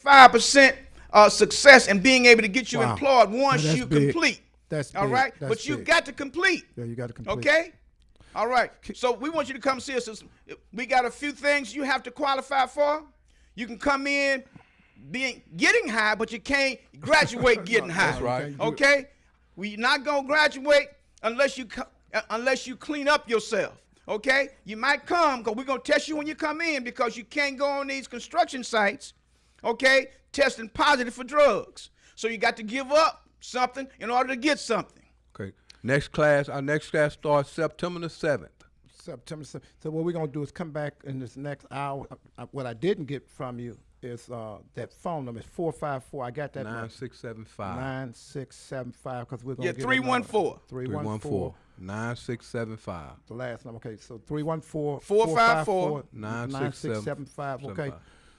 5% success in being able to get you Wow. employed Now, once that's you big. complete. That's All big. right? That's But you big. got to complete. Yeah, you got to complete. Okay? All right. So we want you to come see us. We got a few things you have to qualify for. You can come in getting high, but you can't graduate getting high. That's right. Okay? We're not going to graduate unless you clean up yourself. Okay? You might come because we're going to test you when you come in because you can't go on these construction sites, okay, testing positive for drugs. So you got to give up something in order to get something. Okay. Our next class starts September the 7th. September 7th. So what we're going to do is come back in this next hour. What I didn't get from you is that phone number is 454. I got that. 9675. 9675 because we're going to get 314. 314. 9675. The last number. Okay, so 314 454 9675. Okay.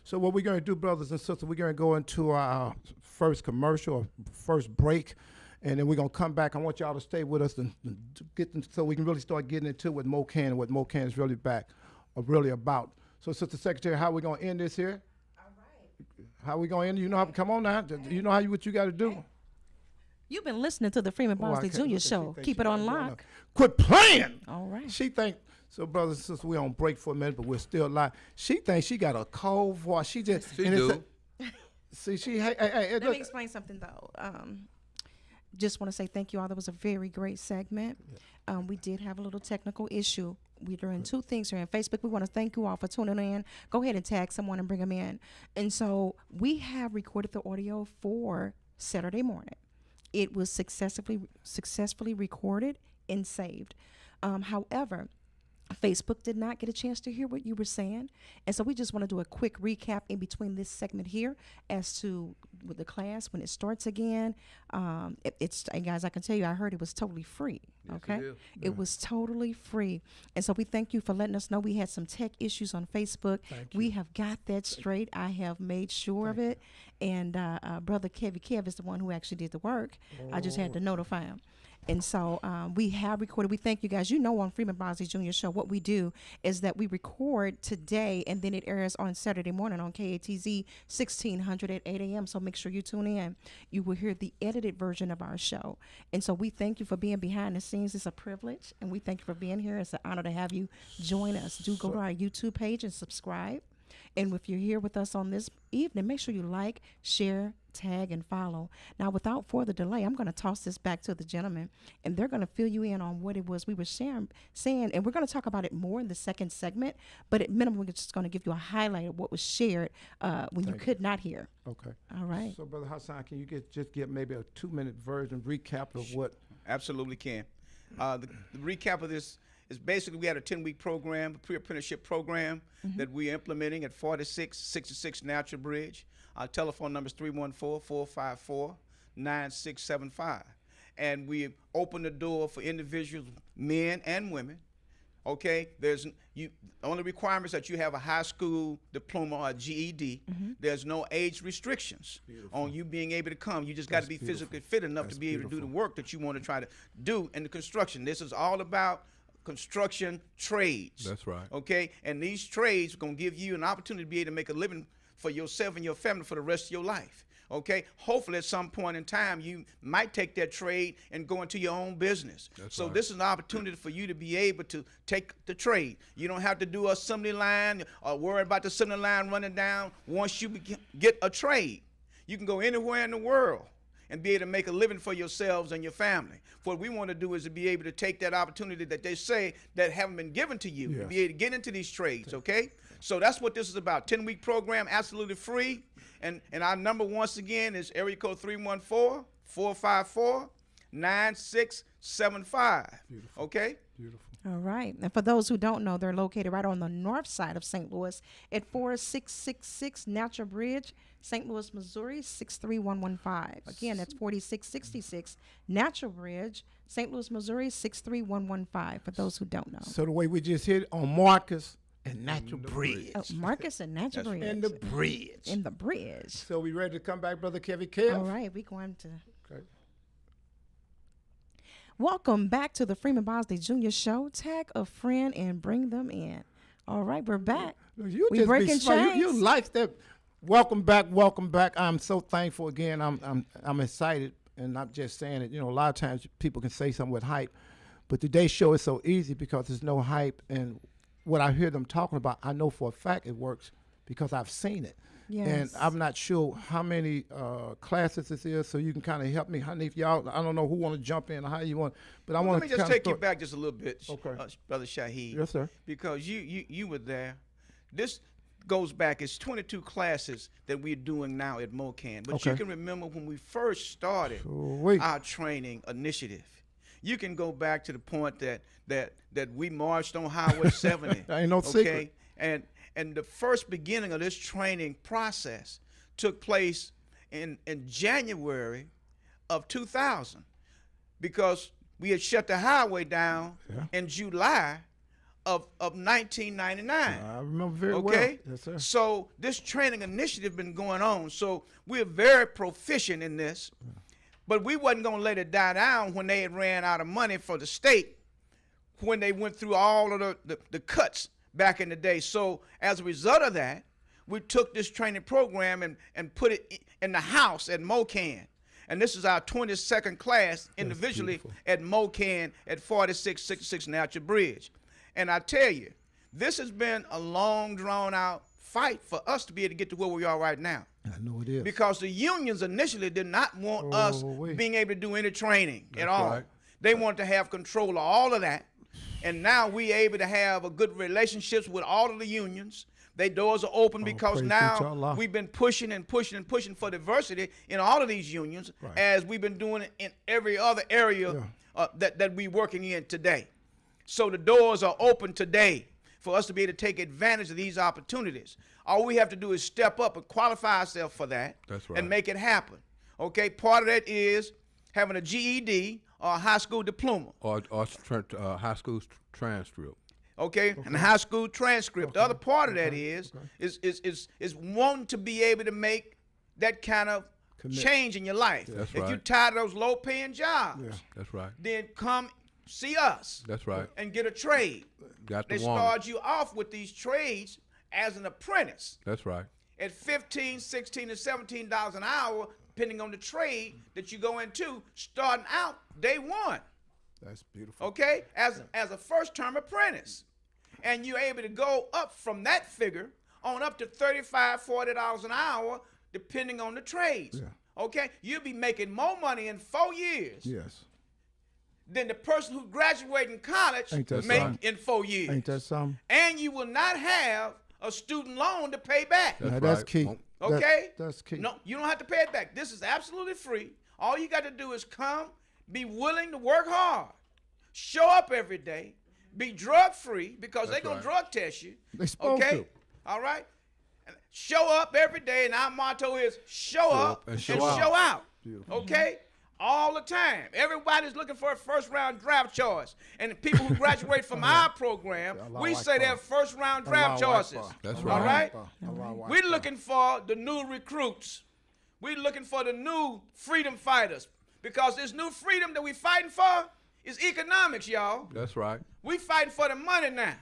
So what we're going to do, brothers and sisters, we're going to go into our first commercial, first break, and then we're going to come back. I want y'all to stay with us and so we can really start getting into what MoCan and what MoCan is really about. So, Sister Secretary, how are we going to end this here? All right. How we going to end? You know how? Come on now. You know what you got to do. You've been listening to the Freeman Bosley Jr. Show. Keep it on lock. Quit playing. All right. She think. So, brothers and sisters, we're on break for a minute, but we're still live. She thinks she got a cold voice. She just. She do. See, Let me explain something, though. Just want to say thank you all. That was a very great segment. We did have a little technical issue. We're doing two things here on Facebook. We want to thank you all for tuning in. Go ahead and tag someone and bring them in. And so we have recorded the audio for Saturday morning. It was successfully recorded and saved. However, Facebook did not get a chance to hear what you were saying. And so we just want to do a quick recap in between this segment here as to with the class when it starts again. And guys, I can tell you, I heard it was totally free. Okay. Yes, it was totally free. And so we thank you for letting us know we had some tech issues on Facebook. We have got that straight. I have made sure of it. And Brother Kev is the one who actually did the work. I just had to notify him. And so we have recorded. We thank you guys. You know, on Freeman Bosley Jr. Show, what we do is that we record today, and then it airs on Saturday morning on KATZ 1600 at 8 a.m. So make sure you tune in. You will hear the edited version of our show. And so we thank you for being behind the scenes. It's a privilege, and we thank you for being here. It's an honor to have you join us. Do go to our YouTube page and subscribe. And if you're here with us on this evening, make sure you like, share, tag, and follow. Now, without further delay, I'm going to toss this back to the gentlemen, and they're going to fill you in on what it was we were saying, and we're going to talk about it more in the second segment, but at minimum, we're just going to give you a highlight of what was shared when you could not hear. Okay. All right. So, Brother Hassan, can you just give maybe a 2-minute version, recap of what? Absolutely can. The recap of this is basically we had a 10-week program, a pre-apprenticeship program that we're implementing at 4666 Natural Bridge. Our telephone number is 314-454-9675. And we open the door for individuals, men and women. Okay, only requirements that you have a high school diploma or a GED. There's no age restrictions on you being able to come. You just got to be physically fit enough to be able to do the work that you want to try to do in the construction. This is all about construction trades. That's right. Okay, and these trades are going to give you an opportunity to be able to make a living for yourself and your family for the rest of your life. Okay, hopefully at some point in time you might take that trade and go into your own business. So this is an opportunity for you to be able to take the trade. You don't have to do assembly line or worry about the assembly line running down. Once you get a trade, you can go anywhere in the world and be able to make a living for yourselves and your family. What we want to do is to be able to take that opportunity that they say that haven't been given to you, to be able to get into these trades, okay? So that's what this is about. 10-week program, absolutely free. And our number, once again, is area code 314-454-9675. Okay? Beautiful. All right. And for those who don't know, they're located right on the north side of St. Louis at 4666 Natural Bridge, St. Louis, Missouri, 63115. Again, that's 4666 Natural Bridge, St. Louis, Missouri, 63115, for those who don't know. So the way we just hit on Marcus and Natural Bridge. Oh, Marcus and Natural Bridge. And the bridge. In the bridge. So we ready to come back, Brother Kevin Kev? All right. We're going to... Okay. Welcome back to the Freeman Bosley Jr. Show. Tag a friend and bring them in. All right, we're back. You We just breaking be smart. chains. You like that Welcome back. Welcome back. I'm so thankful again. I'm excited, and not just saying it. You know, a lot of times people can say something with hype, but today's show is so easy because there's no hype. And what I hear them talking about, I know for a fact it works because I've seen it. Yes. And I'm not sure how many classes this is, so you can kind of help me. Honey, if y'all, I don't know who want to jump in or how you want, but I want to. Let me just take you back just a little bit, okay. Brother Shaheed. Yes, sir. Because you were there. This goes back. It's 22 classes that we're doing now at MOCAN. But Okay. you can remember when we first started our training initiative. You can go back to the point that we marched on Highway 70. Ain't no secret. And the first beginning of this training process took place in January of 2000 because we had shut the highway down in July of 1999. I remember very well. Okay? Yes, sir. So this training initiative been going on. So we're very proficient in this. But we wasn't going to let it die down when they had ran out of money for the state when they went through all of the cuts back in the day. So as a result of that, we took this training program and put it in the house at MOCAN. And this is our 22nd class individually at MOCAN at 4666 Natural Bridge. And I tell you, this has been a long, drawn-out fight for us to be able to get to where we are right now. I know it is. Because the unions initially did not want us being able to do any training at all. Right. They wanted to have control of all of that. And now we're able to have a good relationships with all of the unions. Their doors are open because now we've been pushing and pushing and pushing for diversity in all of these unions, as we've been doing it in every other area that we're working in today. So the doors are open today for us to be able to take advantage of these opportunities. All we have to do is step up and qualify ourselves for that. That's right. And make it happen. Okay, part of that is having a GED or a high school diploma. Or high school transcript. Okay? And a high school transcript. The other part of that is wanting to be able to make that kind of change in your life. That's if right. you're tired of those low-paying jobs, That's right. then come see us. That's right. And get a trade. Got They the one. start you off with these trades as an apprentice That's right. at $15, $16, and $17 an hour, depending on the trade that you go into, starting out day one. That's beautiful. Okay, as a first-term apprentice, and you're able to go up from that figure on up to $35, $40 an hour, depending on the trades. Okay, you'll be making more money in 4 years than the person who graduated in college make in 4 years. Ain't that something? And you will not have a student loan to pay back. That's key. Okay? That's key. No, you don't have to pay it back. This is absolutely free. All you got to do is come, be willing to work hard, show up every day, be drug-free because they're going to drug test you. They supposed to. All right? Show up every day, and our motto is show up and show out. Okay? All the time. Everybody's looking for a first-round draft choice. And the people who graduate from our program, we say they're first-round draft choices. That's All right? right? We're looking for the new recruits. We're looking for the new freedom fighters. Because this new freedom that we're fighting for is economics, y'all. That's right. We fighting for the money now.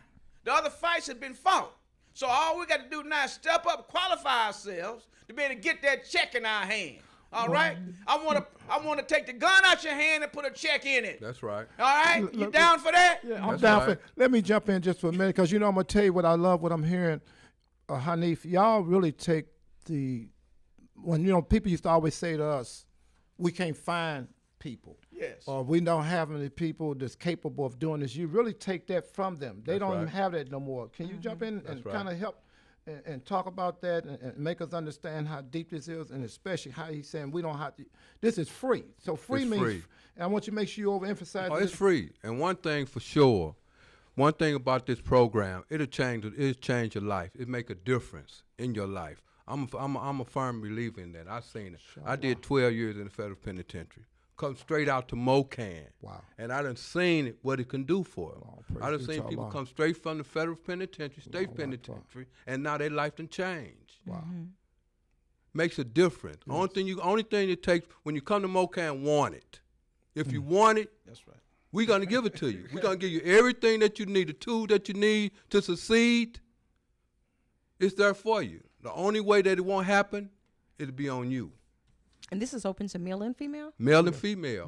The other fights have been fought. So all we got to do now is step up, qualify ourselves to be able to get that check in our hand. All right? I want to take the gun out your hand and put a check in it. That's right. All right? You down for that? Yeah, I'm That's down right. for it. Let me jump in just for a minute because, I'm going to tell you what I love, what I'm hearing. Hanif, y'all really take when, people used to always say to us, we can't find people. Yes. Or we don't have any people that's capable of doing this. You really take that from them. They don't even have that no more. Can you jump in and kind of help and talk about that and make us understand how deep this is, and especially how he's saying we don't have to. This is free. So free It's means, free. and I want you to make sure you overemphasize Oh, this. it's free. And one thing for sure, one thing about this program, it'll change your life. It make a difference in your life. I'm a firm believer in that. I've seen it. I did 12 years in the federal penitentiary. Come straight out to MOCAN. Wow. And I done seen what it can do for them. I done seen people come straight from the federal penitentiary, state penitentiary, and now their life done changed. Wow. Makes a difference. Yes. Only thing it takes when you come to MOCAN, want it. If you want it, That's right. we're gonna give it to you. We're gonna give you everything that you need, the tool that you need to succeed. It's there for you. The only way that it won't happen, it'll be on you. And this is open to male and female? Male and female.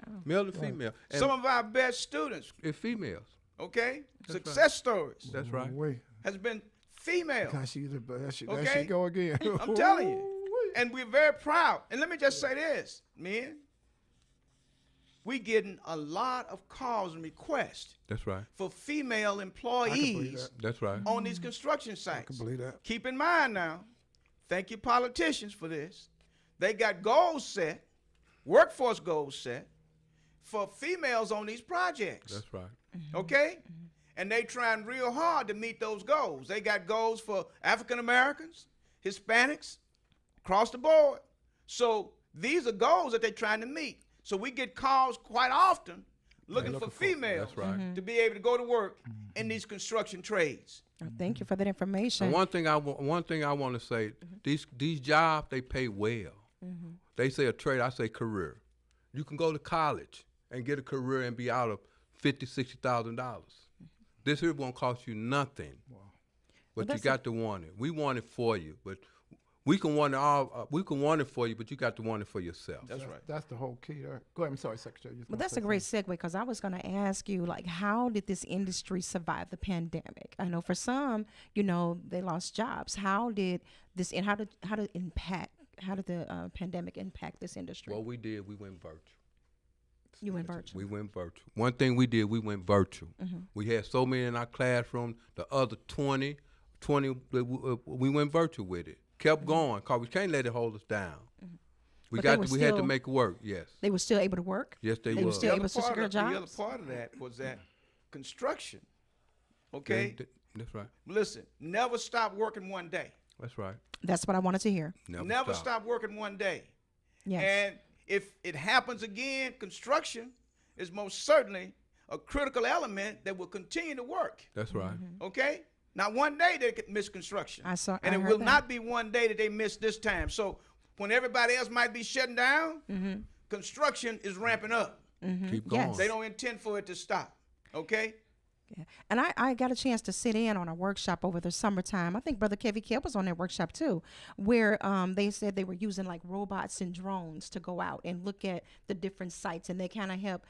Wow. Male and female. And Some of our best students, it's females. okay, That's success stories That's right. Wait. has been female. Gosh, there she Okay. go again. I'm telling you. And we're very proud. And let me just say this, men. We getting a lot of calls and requests That's right. for female employees That's right. on these construction I sites. can believe that. Keep in mind now, thank you politicians for this. They got goals set, workforce goals set for females on these projects. That's right. Okay? And they trying real hard to meet those goals. They got goals for African Americans, Hispanics, across the board. So these are goals that they're trying to meet. So we get calls quite often looking for females That's right. to be able to go to work in these construction trades. Oh, thank you for that information. And one thing I want to say, these jobs, they pay well. They say a trade, I say career. You can go to college and get a career and be out of $50,000, $60,000. This here won't cost you nothing. Wow. But you got to want it. We want it for you, but we can want it all. We can want it for you, but you got to want it for yourself. That's right. That's the whole key there. Go ahead. I'm sorry, Secretary. Well, that's a great segue because I was going to ask you, like, how did this industry survive the pandemic? I know for some, they lost jobs. How did this and how did the pandemic impact this industry? What we did, we went virtual. You went virtual. We went virtual. One thing we did, we went virtual. We had so many in our classroom. The other 20, we went virtual with it. Kept going because we can't let it hold us down. We had to make it work. Yes. They were still able to work. Yes, they were were. still able to secure The other jobs. part of that was that construction. Okay. That's right. Listen, never stop working one day. That's right. That's what I wanted to hear. Never stop working one day. Yes. And if it happens again, construction is most certainly a critical element that will continue to work. That's right. Okay? Not one day they could miss construction. I and it heard will that. not be one day that they miss this time. So when everybody else might be shutting down, construction is ramping up. Keep going. Yes. They don't intend for it to stop. Okay? Yeah. And I got a chance to sit in on a workshop over the summertime. I think Brother Kevy Kev was on that workshop too, where they said they were using like robots and drones to go out and look at the different sites, and they kind of help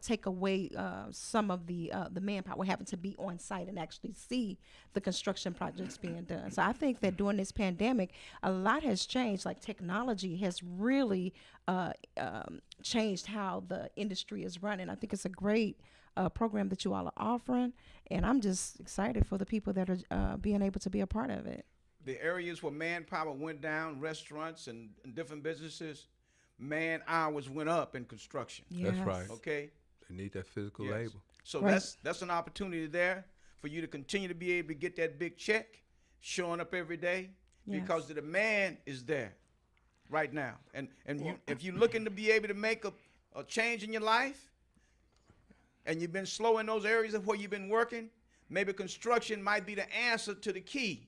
take away some of the manpower having to be on site and actually see the construction projects being done. So I think that during this pandemic, a lot has changed. Like technology has really changed how the industry is running. I think it's a great program that you all are offering, and I'm just excited for the people that are being able to be a part of it. The areas where manpower went down, restaurants and different businesses, man hours went up in construction. That's Yes. right. Okay? They need that physical Yes. labor. So Right. that's an opportunity there for you to continue to be able to get that big check, showing up every day, Yes. because the demand is there right now. And if you're looking to be able to make a change in your life, and you've been slow in those areas of where you've been working, maybe construction might be the answer to the key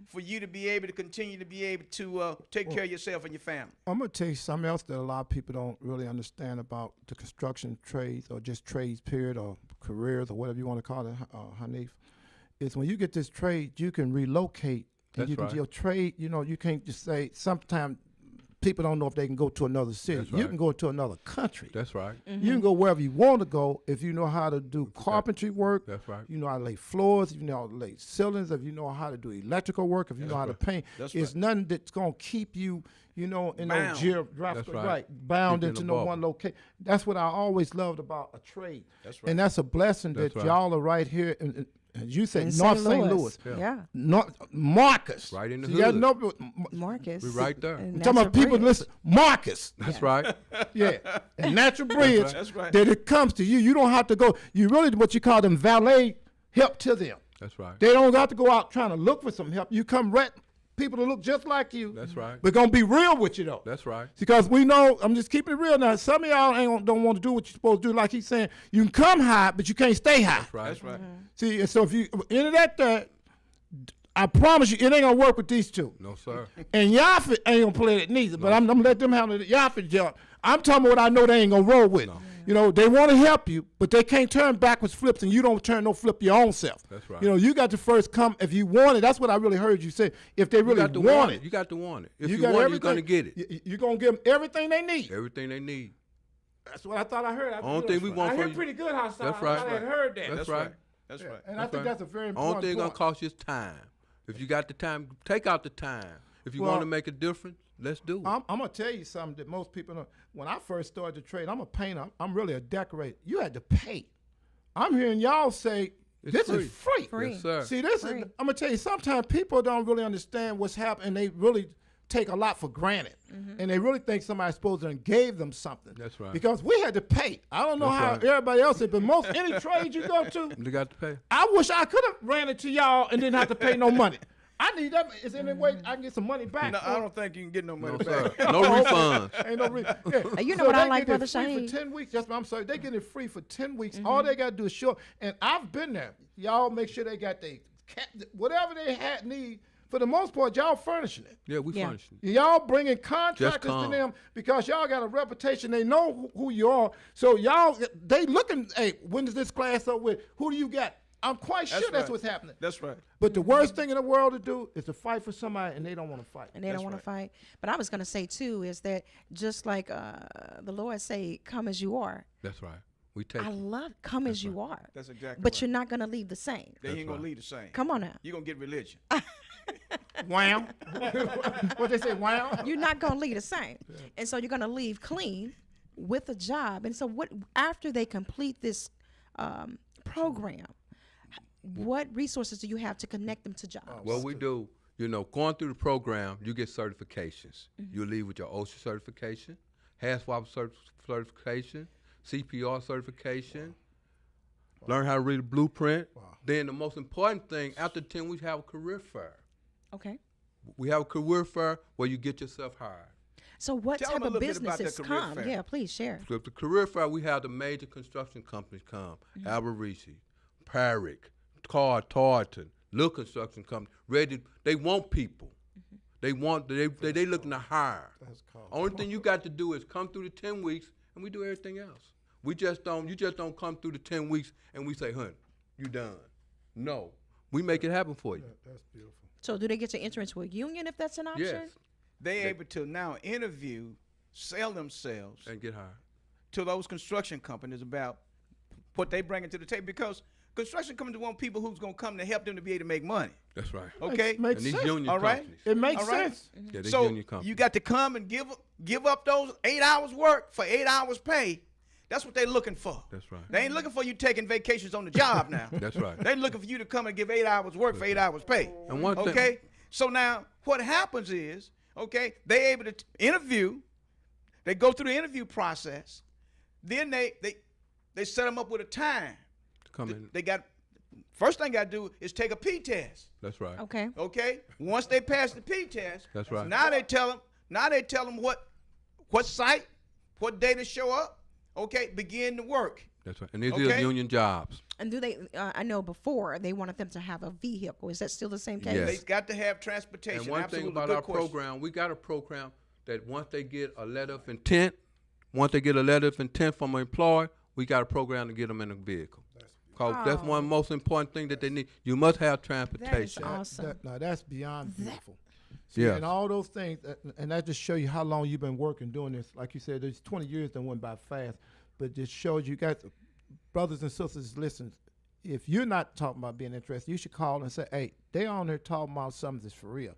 for you to be able to continue to be able to take care of yourself and your family. I'm going to tell you something else that a lot of people don't really understand about the construction trades or just trades, period, or careers or whatever you want to call it, Hanif, is when you get this trade, you can relocate. And That's you can, right. your trade, you can't just say, sometimes people don't know if they can go to another city. That's You right. can go to another country. That's right. You can go wherever you want to go if you know how to do carpentry work. That's right. You know how to lay floors. If you know how to lay ceilings. If you know how to do electrical work. If you know how to paint. That's It's nothing that's going to keep you, in no Bound. geographical, That's right. bound Keep you in into a no bubble. one location. That's what I always loved about a trade. That's right. And that's a blessing That's that right. y'all are right here. And as you said, In North St. Louis. Yeah. Marcus. Right in the See, y'all hood. know- Marcus. We right there. and I'm talking about Natural people, Bridge. listen, Marcus. That's right. Yeah, and natural bridge. That's right. That it comes to you. You don't have to go. You really what you call them valet help to them. That's right. They don't got to go out trying to look for some help. You come right people to look just like you. That's right. We're gonna be real with you though. That's right. Because we know, I'm just keeping it real now. Some of y'all don't want to do what you're supposed to do. Like he's saying, you can come high, but you can't stay high. That's right. That's right. See, and so if you into that, I promise you, it ain't gonna work with these two. No, sir. And Yaffet ain't gonna play it neither, but I'm gonna let them handle it. Yaffet job. I'm talking about what I know they ain't gonna roll with. You know, they want to help you, but they can't turn backwards flips, and you don't turn no flip your own self. That's right. You know, you got to first come if you want it. That's what I really heard you say. If they really want it. You got to want it. If you want it, you're going to get it. You're going to give them everything they need. Everything they need. That's what I thought I heard. Only thing we want I from hear you. pretty good how That's right. I had heard that. That's right. That's right. And I think that's a very important Only thing point. going to cost you is time. If you got the time, take out the time. If you want to make a difference, let's do it. I'm going to tell you something that most people know. When I first started to trade, I'm a painter. I'm really a decorator. You had to pay. I'm hearing y'all say, this is free. Yes, sir. See, this is, I'm going to tell you, sometimes people don't really understand what's happening. They really take a lot for granted. And they really think somebody's supposed to gave them something. That's right. Because we had to pay. I don't know how everybody else did, but most any trade you go to, You got to pay. I wish I could have ran it to y'all and didn't have to pay no money. I need that. Is there any way I can get some money back? No, I don't think you can get no money back. No refunds. Ain't no reason. You know what I like, Brother free Shaheed? for 10 weeks. I'm sorry. They get it free for 10 weeks. All they got to do is show. And I've been there. Y'all make sure they got whatever they need. For the most part, y'all furnishing it. Yeah, we furnishing it. Y'all bringing contractors to them because y'all got a reputation. They know who you are. So y'all, they looking, hey, when is this class up with? Who do you got? I'm quite sure that's what's happening. That's right. But the worst thing in the world to do is to fight for somebody, and they don't want to fight. And they don't want to fight. But I was going to say, too, is that just like the Lord say, come as you are. That's right. We take I love come as you are. That's exactly But right. you're not going to leave the same. They ain't going to leave the same. Come on now. You're going to get religion. Wham. What they say, wham? You're not going to leave the same. And so you're going to leave clean with a job. And so what after they complete this program, what resources do you have to connect them to jobs? Well, we do. You know, going through the program, you get certifications. You leave with your OSHA certification, HAZWOP certification, CPR certification, learn how to read a blueprint. Then the most important thing, after 10 weeks, have a career fair. Okay. We have a career fair where you get yourself hired. So what Tell type them a of little bit about businesses that career come? fair. Yeah, please share. So at the career fair, we have the major construction companies come. Alberici, Parrick, Tarleton, little construction company. Ready, they want people. They looking to hire. Only thing you got to do is come through the 10 weeks, and we do everything else. You just don't come through the 10 weeks and we say, "Hun, you done." No, we make it happen for you. That's beautiful. So do they get to enter into a union if that's an option? Yes, They able to now interview, sell themselves and get hired. to those construction companies about what they bring to the table, because construction companies want people who's going to come to help them to be able to make money. That's right. Okay? Makes And these sense. union All right. companies. It makes All right. sense. Yeah, these So union companies. you got to come and give up those 8 hours work for 8 hours pay. That's what they're looking for. That's right. They ain't looking for you taking vacations on the job now. That's right. They're looking for you to come and give 8 hours work for 8 hours pay. And one thing- okay? So now what happens is, okay, they able to interview. They go through the interview process. Then they set them up with a time. Come in. They got first thing got to do is take a P test. That's right. Okay. Okay? Once they pass the P test, That's right. Now they tell them what site, what day to show up. Okay, begin to work. That's right. And these Okay. are union jobs. And do they? I know before they wanted them to have a vehicle. Is that still the same case? Yes. They got to have transportation. And one Absolutely. thing about Good our question. program, we got a program that once they get a letter of intent, from an employer, we got a program to get them in a vehicle. Because that's one of the most important thing that they need. You must have transportation. Awesome. Now that's beyond beautiful. See, Yes. and all those things, and that just show you how long you've been working doing this. Like you said, there's 20 years that went by fast, but just shows you guys, brothers and sisters, listen. If you're not talking about being interested, you should call and say, "Hey, they on there talking about something that's for real."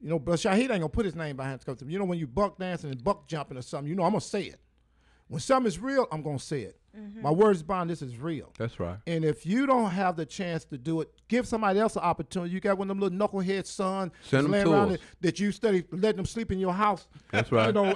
You know, but Shaheed ain't gonna put his name behind it, because you know when you buck dancing and buck jumping or something, you know I'm gonna say it. When something is real, I'm gonna say it. My words bond. This is real. That's right. And if you don't have the chance to do it, give somebody else an opportunity. You got one of them little knucklehead sons Send them laying to around us. that you study, letting them sleep in your house. That's right. You know,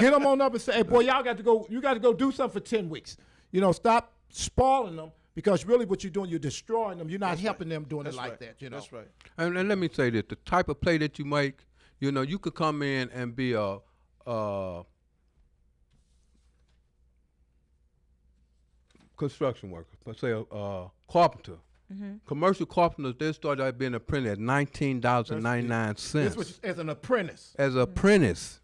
get them on up and say, "Hey, boy, y'all got to go. You got to go do something for 10 weeks. You know, stop spoiling them, because really what you're doing, you're destroying them. You're not helping them doing That's it like right. that. You know, That's right. And let me say this: the type of play that you make, you know, you could come in and be a construction worker, let's say a carpenter. Commercial carpenters, they started out being an apprentice at $19.99 This was as an apprentice. as an apprentice.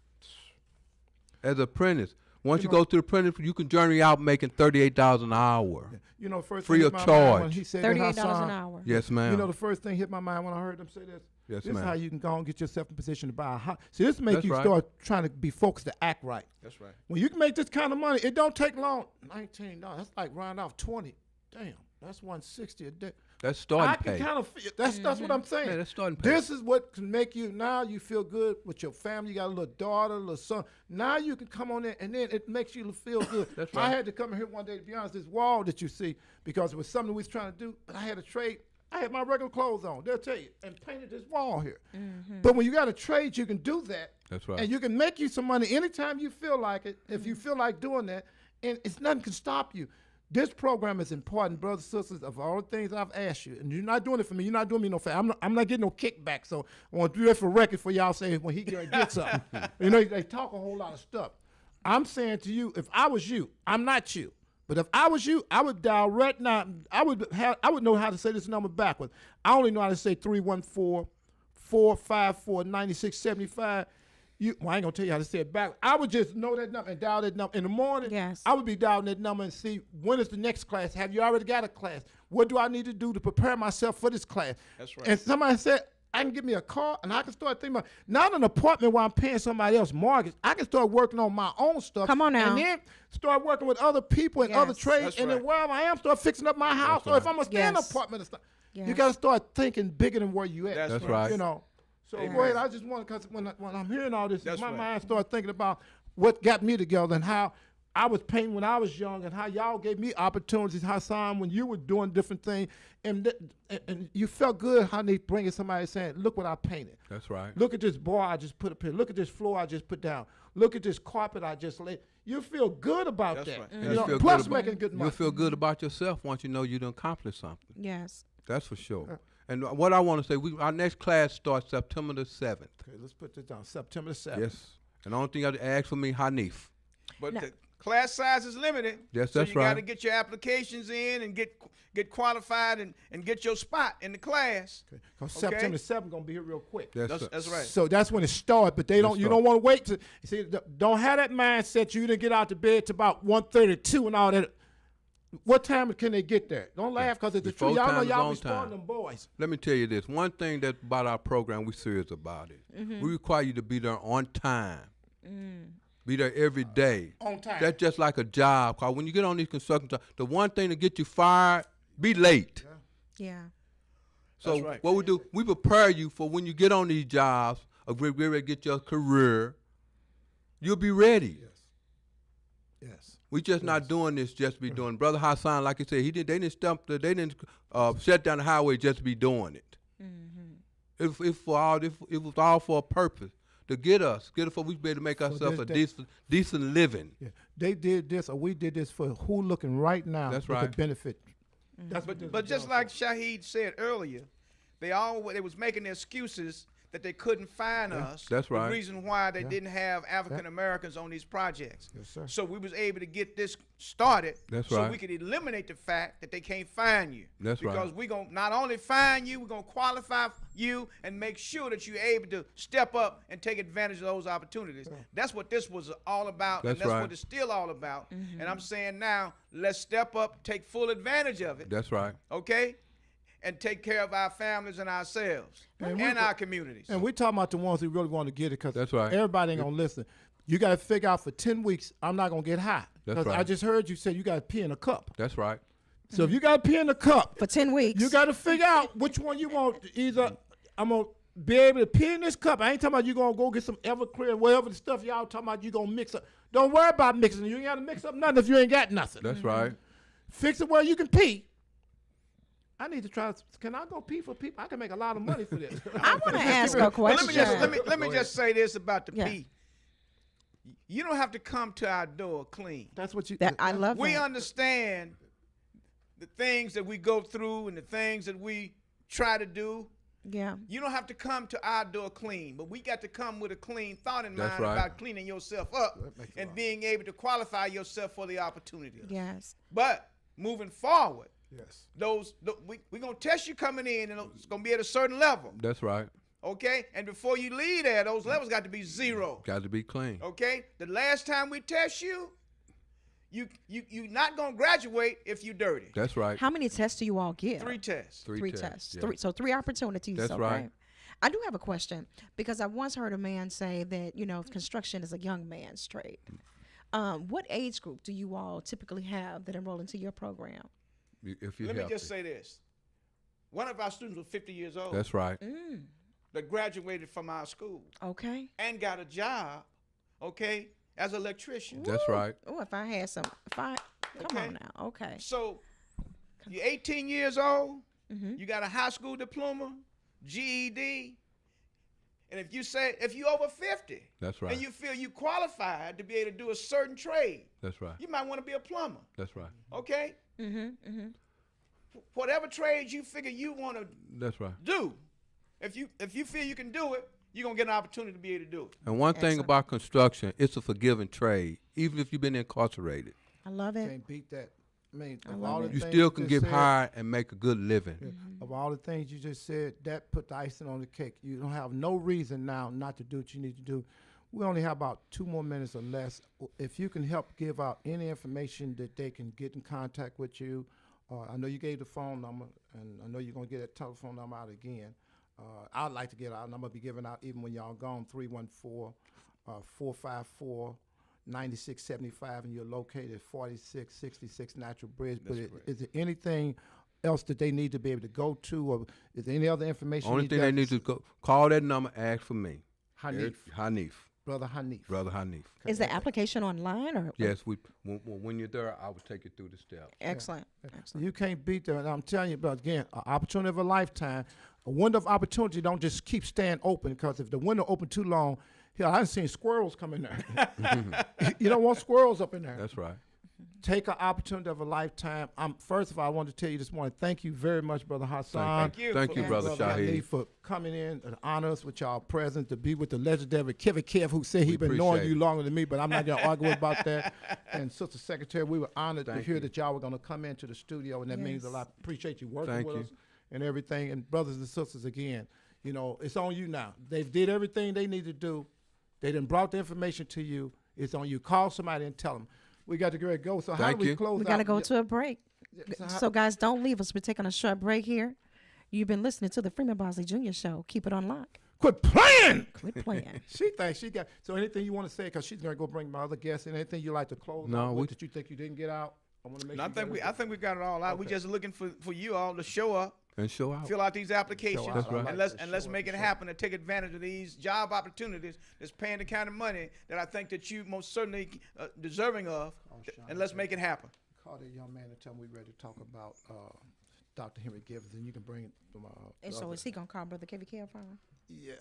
As an apprentice, Once you go to the apprentice, you can journey out making $38 an hour. Yeah. You know, first free thing of hit my mind when charge. he said $38 that, Hassan, an hour. Yes, ma'am. You know, the first thing hit my mind when I heard them say this. Yes, This is ma'am. how you can go and get yourself in position to buy a house. See, this make That's you right. start trying to be focused to act right. That's right. When you can make this kind of money, it don't take long. $19. That's like round off 20. Damn, that's 160 a day. That's starting I pay. can kind of feel that's what I'm saying. Yeah, that's starting pay. This is what can make you now. You feel good with your family. You got a little daughter, a little son. Now you can come on in, and then it makes you feel good. That's I right. had to come here one day, to be honest. This wall that you see, because it was something we was trying to do, but I had a trade. I had my regular clothes on. They'll tell you, and painted this wall here. But when you got a trade, you can do that. That's right. And you can make you some money anytime you feel like it. If you feel like doing that, and it's nothing can stop you. This program is important, brothers and sisters, of all the things I've asked you. And you're not doing it for me. You're not doing me no favor. I'm not getting no kickback. So I want to do that for record for y'all saying when he gets something. You know, they talk a whole lot of stuff. I'm saying to you, if I was you, I'm not you. But if I was you, I would dial right now. I would know how to say this number backwards. I only know how to say 314-454-9675. Well, I ain't gonna tell you how to say it back. I would just know that number and dial that number in the morning. Yes. I would be dialing that number and see when is the next class. Have you already got a class? What do I need to do to prepare myself for this class? That's right. And somebody said, I can give me a car and I can start thinking about not an apartment where I'm paying somebody else's mortgage. I can start working on my own stuff. Come on now. And then start working with other people and other Yes. trades. That's and right. then wherever I am, start fixing up my house. Or if I'm going to stay in an Yes. apartment and stuff. Yes. You got to start thinking bigger than where you at. That's right. You know. So Amen. go ahead. I just want, because when I'm hearing all this, That's my right. mind started thinking about what got me together and how I was painting when I was young and how y'all gave me opportunities, Hassan, when you were doing different things. And you felt good how they bringing somebody saying, look what I painted. That's right. Look at this bar I just put up here. Look at this floor I just put down. Look at this carpet I just laid. You feel good about That's that. right. You You know, feel plus good about- making good money. You'll feel good about yourself once you know you done accomplished something. Yes. That's for sure. And what I want to say, our next class starts September the 7th. Okay, let's put this down. September the 7th. Yes. And the only thing I ask for me, Hanif. But No. the class size is limited. Yes, so that's you got to right. get your applications in and get qualified and get your spot in the class. Okay. 'Cause Okay. September 7th going to be here real quick. That's right. So that's when it starts, but they don't. You start. don't want to wait to see. Don't have that mindset. You didn't get out to bed to about 1:32 and all that. What time can they get there? Don't laugh because it's the Before truth. Y'all know time is y'all on be spoiling time. them boys. Let me tell you this. One thing that about our program, we're serious about it. We require you to be there on time. Be there every day. On time. That's just like a job. Cause when you get on these construction jobs, the one thing to get you fired, be late. Yeah. So That's right. what we do, we prepare you for when you get on these jobs, or we're ready to get your career, you'll be ready. Yes. We just not doing this just to be doing. Brother Hassan, like you said, they didn't shut down the highway just to be doing it. It was all for a purpose to get us for we be able to make ourselves a decent living. Yeah. They did this, or we did this for who looking right now. That's that right. could benefit. That's what this But is just done like for. Shahid said earlier, they was making excuses that they couldn't find us. That's right. The reason why they didn't have African Americans on these projects. Yes, sir. So we was able to get this started. That's so right. we could eliminate the fact that they can't find you. That's right. Because we're going to not only find you, we're going to qualify you and make sure that you're able to step up and take advantage of those opportunities. That's what this was all about. That's and that's right. what it's still all about. And I'm saying now, let's step up, take full advantage of it. That's right. Okay? And take care of our families and ourselves And and, we- our communities. And we're talking about the ones who really want to get it, because That's right. everybody ain't gonna listen. You got to figure out for 10 weeks, I'm not gonna get high. That's 'Cause I right. just heard you say you got to pee in a cup. That's right. So if you got to pee in a cup, For 10 weeks. you got to figure out which one you want. Either I'm gonna be able to pee in this cup. I ain't talking about you gonna go get some Everclear, whatever the stuff y'all talking about. You gonna mix up. Don't worry about mixing. You ain't got to mix up nothing if you ain't got nothing. That's right. Fix it where you can pee. I need to try. Can I go pee for people? I can make a lot of money for this. I want to ask a Well, question. let me just say this about the Yeah. pee. You don't have to come to our door clean. That's what you. That I love We that. understand the things that we go through and the things that we try to do. Yeah. You don't have to come to our door clean, but we got to come with a clean thought in That's mind right. about cleaning yourself up and being able to qualify yourself for the opportunity. Yes. But moving forward, Yes. we're going to test you coming in, and it's going to be at a certain level. That's right. Okay? And before you leave there, those levels got to be 0. Got to be clean. Okay? The last time we test you, you're not going to graduate if you dirty. That's right. How many tests do you all give? 3 tests. Three tests. Yeah. 3. So 3 opportunities. That's okay? right. I do have a question because I once heard a man say that, construction is a young man's trade. What age group do you all typically have that enroll into your program? If you Let me just say this. One of our students was 50 years old. That's right. That graduated from our school Okay. and got a job, okay, as an electrician. That's right. Oh, come Okay. on now. Okay. So you're 18 years old, you got a high school diploma, GED, and if you over 50, That's right. and you feel you qualified to be able to do a certain trade, That's right. you might want to be a plumber, That's right. okay? Whatever trade you figure you want to That's right. do, if you feel you can do it, you're going to get an opportunity to be able to do it. And one thing Excellent. about construction, it's a forgiving trade, even if you've been incarcerated. I love it. Can't beat that. I mean, of love all it. the You things still can just get said, hired and make a good living. Of all the things you just said, that put the icing on the cake. You don't have no reason now not to do what you need to do. We only have about 2 more minutes or less. If you can help give out any information that they can get in contact with you, I know you gave the phone number, and I know you're going to get that telephone number out again. I'd like to get our number, be given out even when y'all gone, 314-454-9675, and you're located at 4666 Natural Bridge. But is there anything else that they need to be able to go to, or is there any other information? Only thing they need to go, call that number, ask for me. Hanif. Hanif. Brother Hanif. Brother Hanif. Is the application online or? Yes, when you're there, I will take you through the steps. Excellent. Excellent. You can't beat that. And I'm telling you, but again, an opportunity of a lifetime. A window of opportunity don't just keep staying open, because if the window open too long, hell, I've seen squirrels come in there. You don't want squirrels up in there. That's right. Take an opportunity of a lifetime. First of all, I want to tell you this morning, thank you very much, Brother Hassan. Thank you, Brother Shaheed. For coming in and honor us with y'all presence, to be with the legendary Kevin Kev, who said he's been appreciate knowing you it. longer than me, but I'm not going to argue about that. And Sister Secretary, we were honored to Thank hear you. that y'all were going to come into the studio, and that means a Yes. lot. Appreciate you working Thank with you. us and everything. And brothers and sisters, again, it's on you now. They've did everything they need to do. They done brought the information to you. It's on you. Call somebody and tell them. We got to get ready to go. So how Thank do we you. close We out? got to go to a break. So So, guys, don't leave us. We're taking a short break here. You've been listening to the Freeman Bosley Jr. Show. Keep it on lock. Quit playing. Quit playing. She thinks she got. So anything you want to say, because she's going to go bring my other guests, and anything you like to close No, out with we- that you think you didn't get out, I want to make And sure. I think we got it all out. We're just looking for you all to show up, And show out. fill out these applications, Show out. That's right. and let's make it happen and take advantage of these job opportunities that's paying the kind of money that I think that you most certainly deserving of, and let's make it happen. Call that young man and tell him we're ready to talk about Dr. Henry Givens, and you can bring them. And so is he going to call Brother Kevin Kev on? Yeah,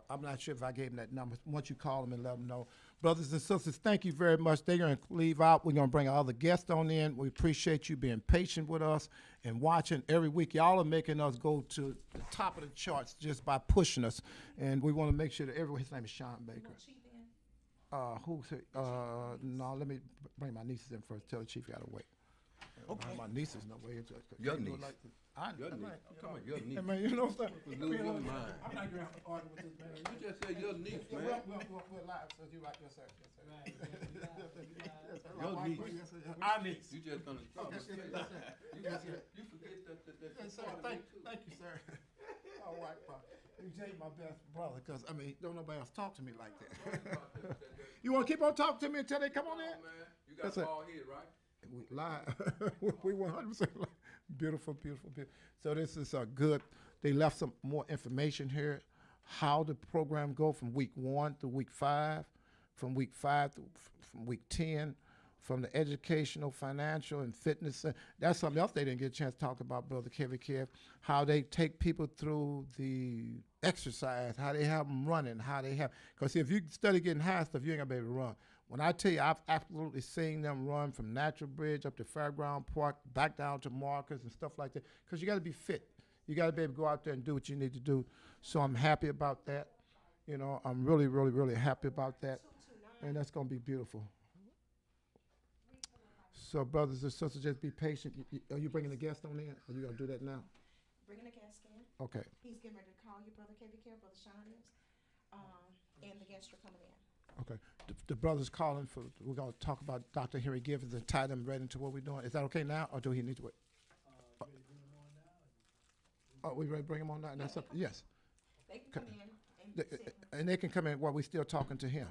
I'm not sure if I gave him that number. Once you call him and let him know. Brothers and sisters, thank you very much. They're going to leave out. We're going to bring our other guests on in. We appreciate you being patient with us and watching every week. Y'all are making us go to the top of the charts just by pushing us. And we want to make sure that everyone, his name is Sean Baker. No, let me bring my nieces in first. Tell the chief you got to wait. Okay. My nieces no way. Your niece. Your niece. Come on, your niece. I mean, you know what I'm saying? Lose your mind. I'm not going to argue with this man. You just said your niece, man. We're live, so you right, yes, sir. Yes, sir. Your niece. Yes, sir. Our niece. You just gonna Yes, sir. Yes, sir. Yes, sir. you forget that Yes, sir. Thank you, sir. All right, bro. You take my best brother, because, I mean, don't nobody else talk to me like that. You want to keep on talking to me until they come on in? You got Yes, sir. bald head, right? We live. We 100% live. Beautiful, beautiful, beautiful. So this is good. They left some more information here. How the program go from week 1 to week 5, from week 5 to from week 10, from the educational, financial, and fitness. That's something else they didn't get a chance to talk about, Brother Kevin Kev. How they take people through the exercise, how they have them running, how they have. Because if you study getting high stuff, you ain't gonna be able to run. When I tell you, I've absolutely seen them run from Natural Bridge up to Fairground Park, back down to Marcus and stuff like that, because you got to be fit. You got to be able to go out there and do what you need to do. So I'm happy about that. I'm really, really, really happy about that. And that's going to be beautiful. So brothers and sisters, just be patient. Are you bringing the guest on in? Or are you going to do that now? Bringing the guest in. Okay. He's getting ready to call you, Brother KV Care, Brother Sean is. And the guests are coming in. Okay. The brother's calling for. We're gonna talk about Dr. Henry Givens and tie them right into what we're doing. Is that okay now, or do he need to wait? Oh, we ready to bring him on now? That's up. Yes. They can come in and sit. And they can come in while we're still talking to him.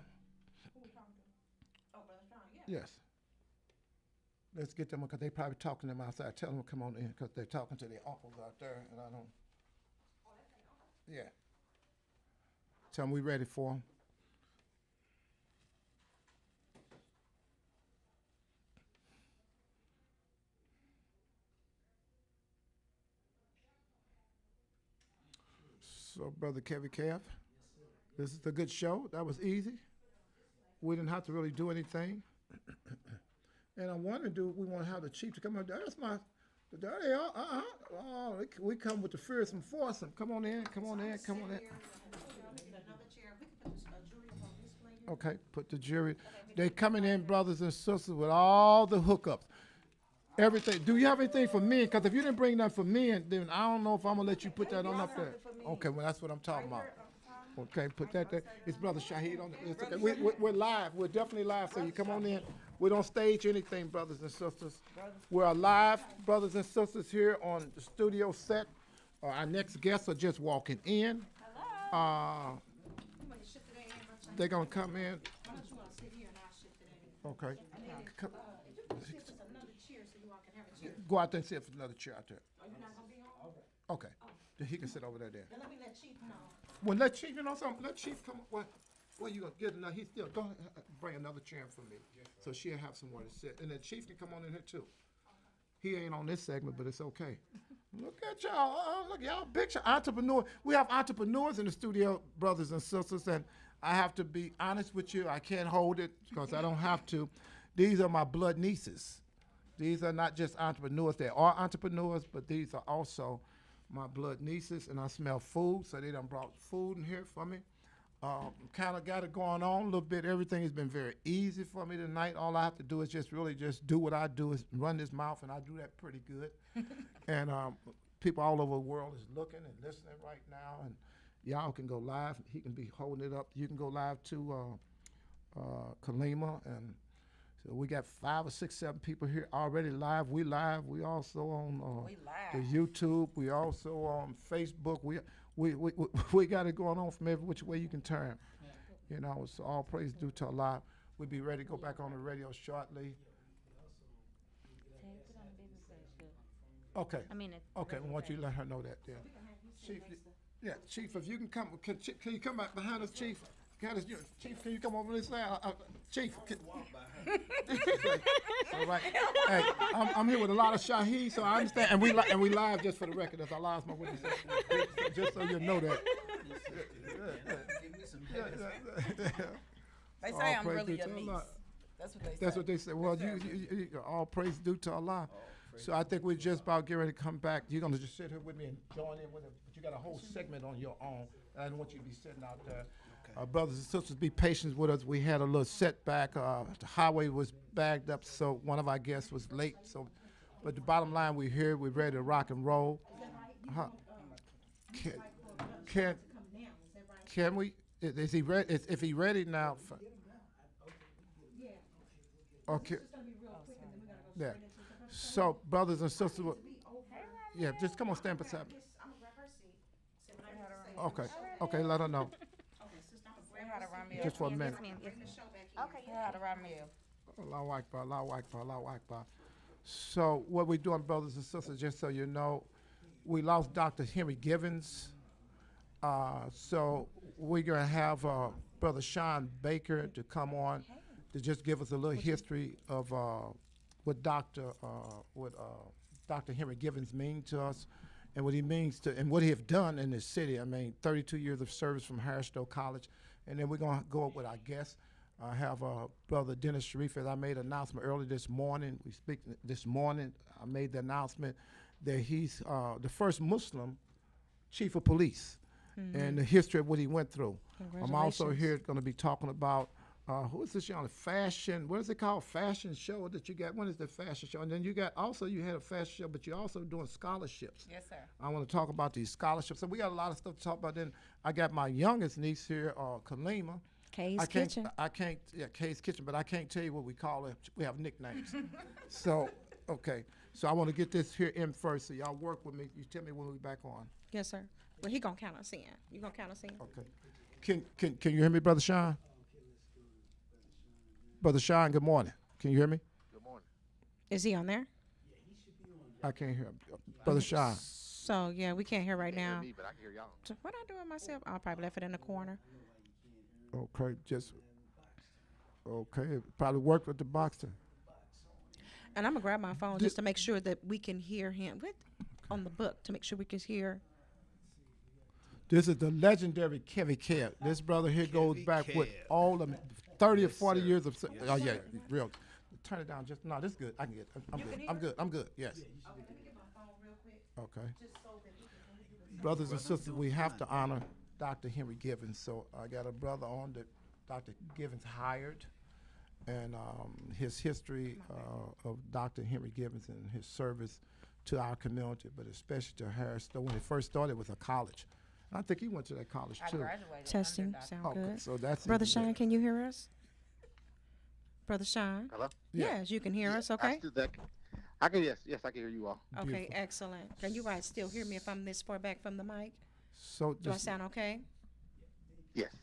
Who we talking to? Oh, Brother Sean, yeah. Yes. Let's get them because they probably talking to them outside. Tell them to come on in because they're talking to their uncles out there, and I don't. Oh, that's their uncle. Yeah. Tell them we ready for them. So, Brother Kevin Kev, this is a good show. That was easy. We didn't have to really do anything. And I want to do, we want to have the chief to come up. That's my, there they are. Oh, we come with the fearsome foursome. Come on in, come on in, come on in. Okay, put the jury. They coming in, brothers and sisters, with all the hookups. Everything. Do you have anything for men? Because if you didn't bring nothing for men, then I don't know if I'm going to let you put that on up there. Okay, well, that's what I'm talking about. Okay, put that there. It's Brother Shahid on it. It's okay. We're live. We're definitely live, so you come on in. We don't stage anything, brothers and sisters. We're live, brothers and sisters, here on the studio set. Our next guests are just walking in. They're going to come in. Okay. Go out there and sit for another chair out there. Are you not going to be on? Okay. Then he can sit over there. Then let me let Chief know. Well, let Chief, you know something? Let Chief come. What you gonna get? Now he's still. Go bring another chair for me, so she'll have somewhere to sit. And then Chief can come on in here too. He ain't on this segment, but it's okay. Look at y'all. Look, y'all big entrepreneur. We have entrepreneurs in the studio, brothers and sisters, and I have to be honest with you. I can't hold it because I don't have to. These are my blood nieces. These are not just entrepreneurs. They are entrepreneurs, but these are also my blood nieces, and I smell food, so they done brought food in here for me. Kind of got it going on a little bit. Everything has been very easy for me tonight. All I have to do is just really just do what I do, is run this mouth, and I do that pretty good. And people all over the world is looking and listening right now, and y'all can go live. He can be holding it up. You can go live to Kalima, and so we got 5 or 6, 7 people here already live. We live. We also on the YouTube. We also on Facebook. We got it going on from every which way you can turn. Yeah. You know, so all praise due to Allah. We'll be ready to go back on the radio shortly. Okay. Okay. I want you to let her know that. Yeah. Chief. Yeah, Chief. If you can come, can you come back behind us, Chief? Chief, can you come over this side? Chief. All right. Hey, I'm here with a lot of Shahid, so I understand. And we live just for the record. That's our last my witness. Just so you know that. Give me some heads. They say I'm really your niece. That's what they say. That's what they say. Well, you all praise due to Allah. So I think we're just about getting ready to come back. You're going to just sit here with me and join in with it. But you got a whole segment on your own. And I don't want you to be sitting out there. Brothers and sisters, be patient with us. We had a little setback. The highway was bagged up, so one of our guests was late. But the bottom line, we're here. We're ready to rock and roll. Can we? Is he ready? If he ready now? Okay. Yeah. So, brothers and sisters, yeah, just come on, stand beside me. Okay. Okay, let her know. Just for a minute. Okay, you had to run me. Allahu Akbar, Allahu Akbar, Allahu Akbar. So what we're doing, brothers and sisters, just so you know, we lost Dr. Henry Givens. So we're going to have Brother Sean Baker to come on to just give us a little history of what Dr. Henry Givens means to us, and what he means to, and what he have done in this city. I mean, 32 years of service from Harrisville College. And then we're going to go up with our guests. I have Brother Dennis Sharif, as I made an announcement early this morning. We speak this morning. I made the announcement that he's the first Muslim chief of police, and the history of what he went through. I'm also here going to be talking about who is this on the fashion? What is it called? Fashion show that you got? When is the fashion show? And then you got also you had a fashion show, but you're also doing scholarships. Yes, sir. I want to talk about these scholarships. So we got a lot of stuff to talk about. Then I got my youngest niece here, Kalima. Kay's Kitchen. Kay's Kitchen, but I can't tell you what we call it. We have nicknames. So, okay. So I want to get this here in first. So y'all work with me. You tell me when we're back on. Yes, sir. Well, he gonna count us in. You gonna count us in? Okay. Can you hear me, Brother Sean? Brother Sean, good morning. Can you hear me? Good morning. Is he on there? I can't hear him. Brother Sean. So yeah, we can't hear right now. Me, but I can hear y'all. So what I doing myself? I'll probably left it in the corner. Okay, probably worked with the boxer. And I'm gonna grab my phone just to make sure that we can hear him on the book to make sure we can hear. This is the legendary Kevin Kev. This brother here goes back with all the 30 or 40 years of. Oh yeah, real. Turn it down. Just no. This is good. I can get. I'm good. Yes. Let me get my phone real quick. Okay. Just so that Brothers and sisters, we have to honor Dr. Henry Givens. So I got a brother on that Dr. Givens hired, and his history of Dr. Henry Givens and his service to our community, but especially to Harris. When he first started, it was a college. I think he went to that college I too. graduated. testing under sound Okay, good. so that's Brother even Sean, can you hear us? Brother Sean. Hello? Yeah. Yes, you can hear us. I Okay. still that. I can yes, I can hear you all. Okay, Beautiful. excellent. Can you guys still hear me if I'm this far back from the mic? So Do I just, sound okay? Yes.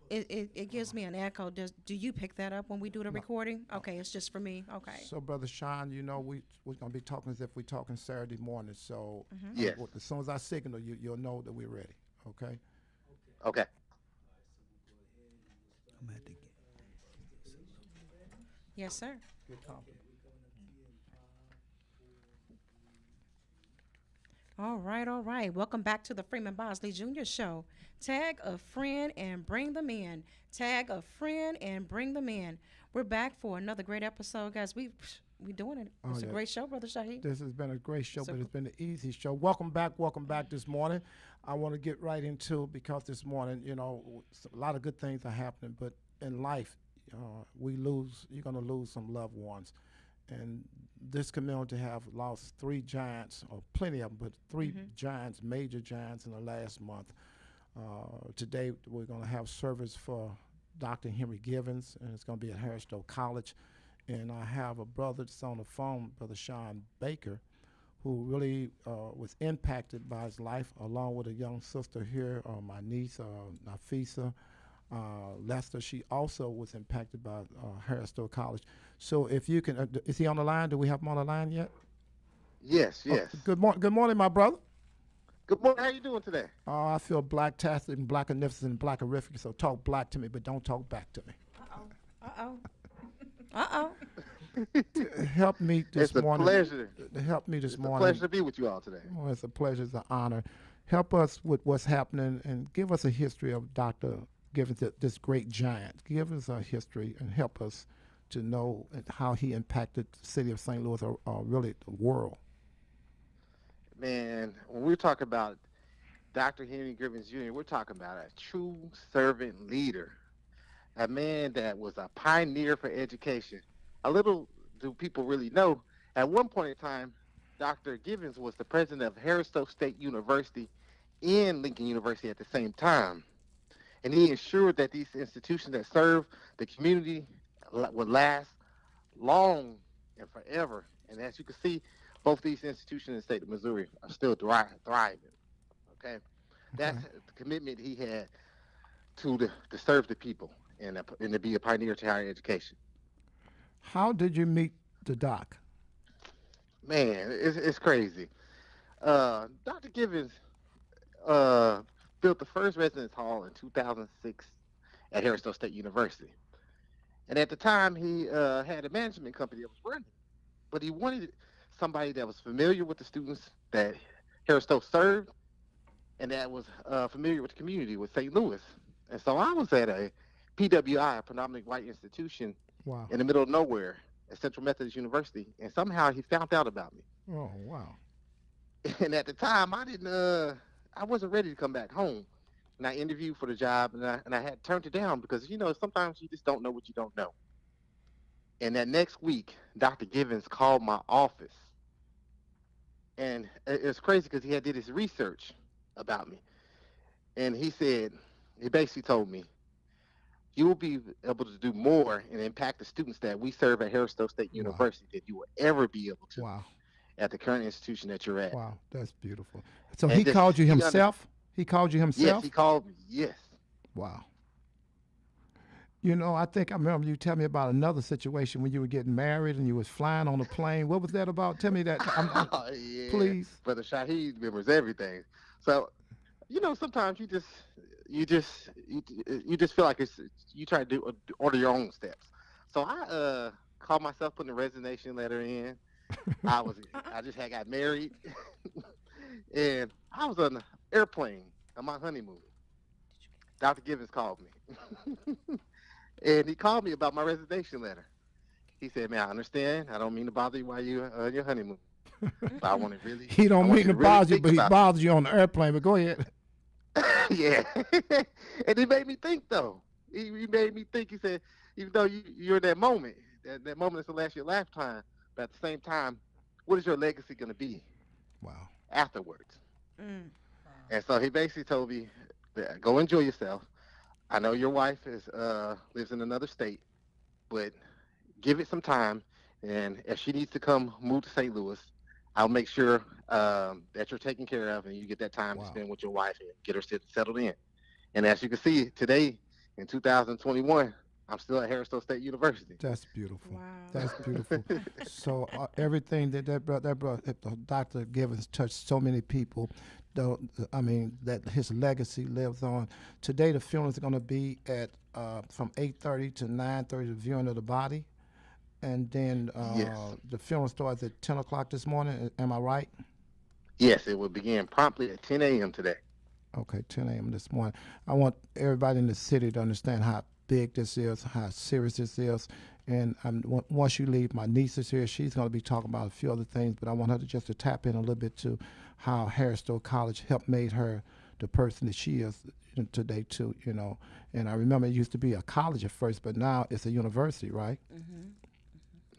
It gives me an echo. Do you pick that up when we do the recording? Okay, it's just for me. Okay. so Brother Sean, you know we're gonna be talking as if we're talking Saturday morning. So Yes. as soon as I signal you, you'll know that we're ready. Okay. Okay. I'm gonna have to get. Yes, sir. Good compliment. All right. Welcome back to the Freeman Bosley Jr. Show. Tag a friend and bring them in. Tag a friend and bring them in. We're back for another great episode, guys. We doing it. It's a yeah. great show, Brother Shahid. This has been a great show, So- but it's been an easy show. Welcome back this morning. I want to get right into it because this morning, you know, a lot of good things are happening, but in life, you're going to lose some loved ones. And this community have lost 3 giants, or plenty of them, but 3 giants, major giants in the last month. Today, we're going to have service for Dr. Henry Givens, and it's going to be at Harrisville College. And I have a brother that's on the phone, Brother Sean Baker, who really was impacted by his life, along with a young sister here, my niece, Nafisa Lester. She also was impacted by Harrisville College. So if you can, is he on the line? Do we have him on the line yet? Yes. Good morning, my brother. Good morning. How you doing today? I feel black-tastic and black-inificent and black-erific, so talk black to me, but don't talk back to me. Help me this It's a morning. pleasure. Help me this It's a morning. pleasure to be with you all today. Oh, it's a pleasure, it's an honor. Help us with what's happening and give us a history of Dr. Givens, this great giant. Give us a history and help us to know how he impacted the city of St. Louis, or really the world. Man, when we're talking about Dr. Henry Givens Jr., we're talking about a true servant leader, a man that was a pioneer for education. A little do people really know, at one point in time, Dr. Givens was the president of Harrisville State University and Lincoln University at the same time. And he ensured that these institutions that serve the community would last long and forever. And as you can see, both these institutions in the state of Missouri are still thriving. Okay, that's the commitment he had to serve the people and to be a pioneer to higher education. How did you meet the doc? Man, it's crazy. Dr. Givens built the first residence hall in 2006 at Harrisville State University. And at the time, he had a management company that was running, but he wanted somebody that was familiar with the students that Harrisville served and that was familiar with the community, with St. Louis. And so I was at a PWI, a predominantly white institution Wow. in the middle of nowhere at Central Methodist University, and somehow he found out about me. Oh, wow. And at the time, I wasn't ready to come back home. and I interviewed for the job, and I had turned it down because sometimes you just don't know what you don't know. And that next week, Dr. Givens called my office, and it was crazy because he had did his research about me, and he basically told me, you will be able to do more and impact the students that we serve at Harrisville State University than you will ever be able to at the current institution that you're at. Wow, that's beautiful. So And he called you himself? He called you himself? Yes, he called me. Yes. Wow. I think I remember you tell me about another situation when you were getting married and you was flying on a plane. What was that about? Tell me that, Yeah, please. Brother Shaheed remembers everything. So, sometimes you just feel like you try to order your own steps. So I called myself, putting a resignation letter in. I just had got married, and I was on an airplane on my honeymoon. Dr. Givens called me, and he called me about my resignation letter. He said, "Man, I understand. I don't mean to bother you while you're on your honeymoon, but I want to really." He don't mean to bother you, but he bothers you on the airplane. But go ahead. Yeah, and he made me think though. He made me think. He said, even though you're in that moment, that moment that's gonna last your lifetime, but at the same time, what is your legacy gonna be? Wow. Afterwards. And so he basically told me, go enjoy yourself. I know your wife lives in another state, but give it some time. And if she needs to move to St. Louis, I'll make sure that you're taken care of and you get that time to spend with your wife and get her settled in. And as you can see, today in 2021, I'm still at Harrisville State University. That's beautiful. Wow. That's beautiful. So everything that Dr. Givens touched so many people, that his legacy lives on. Today the funeral is going to be at from 8:30 to 9:30, the viewing of the body. And then the funeral starts at 10 o'clock this morning. Am I right? Yes, it will begin promptly at 10 a.m. today. Okay, 10 a.m. this morning. I want everybody in the city to understand how big this is, how serious this is. And once you leave, my niece is here. She's going to be talking about a few other things, but I want her to tap in a little bit to how Harrisville College helped made her the person that she is today too, And I remember it used to be a college at first, but now it's a university, right?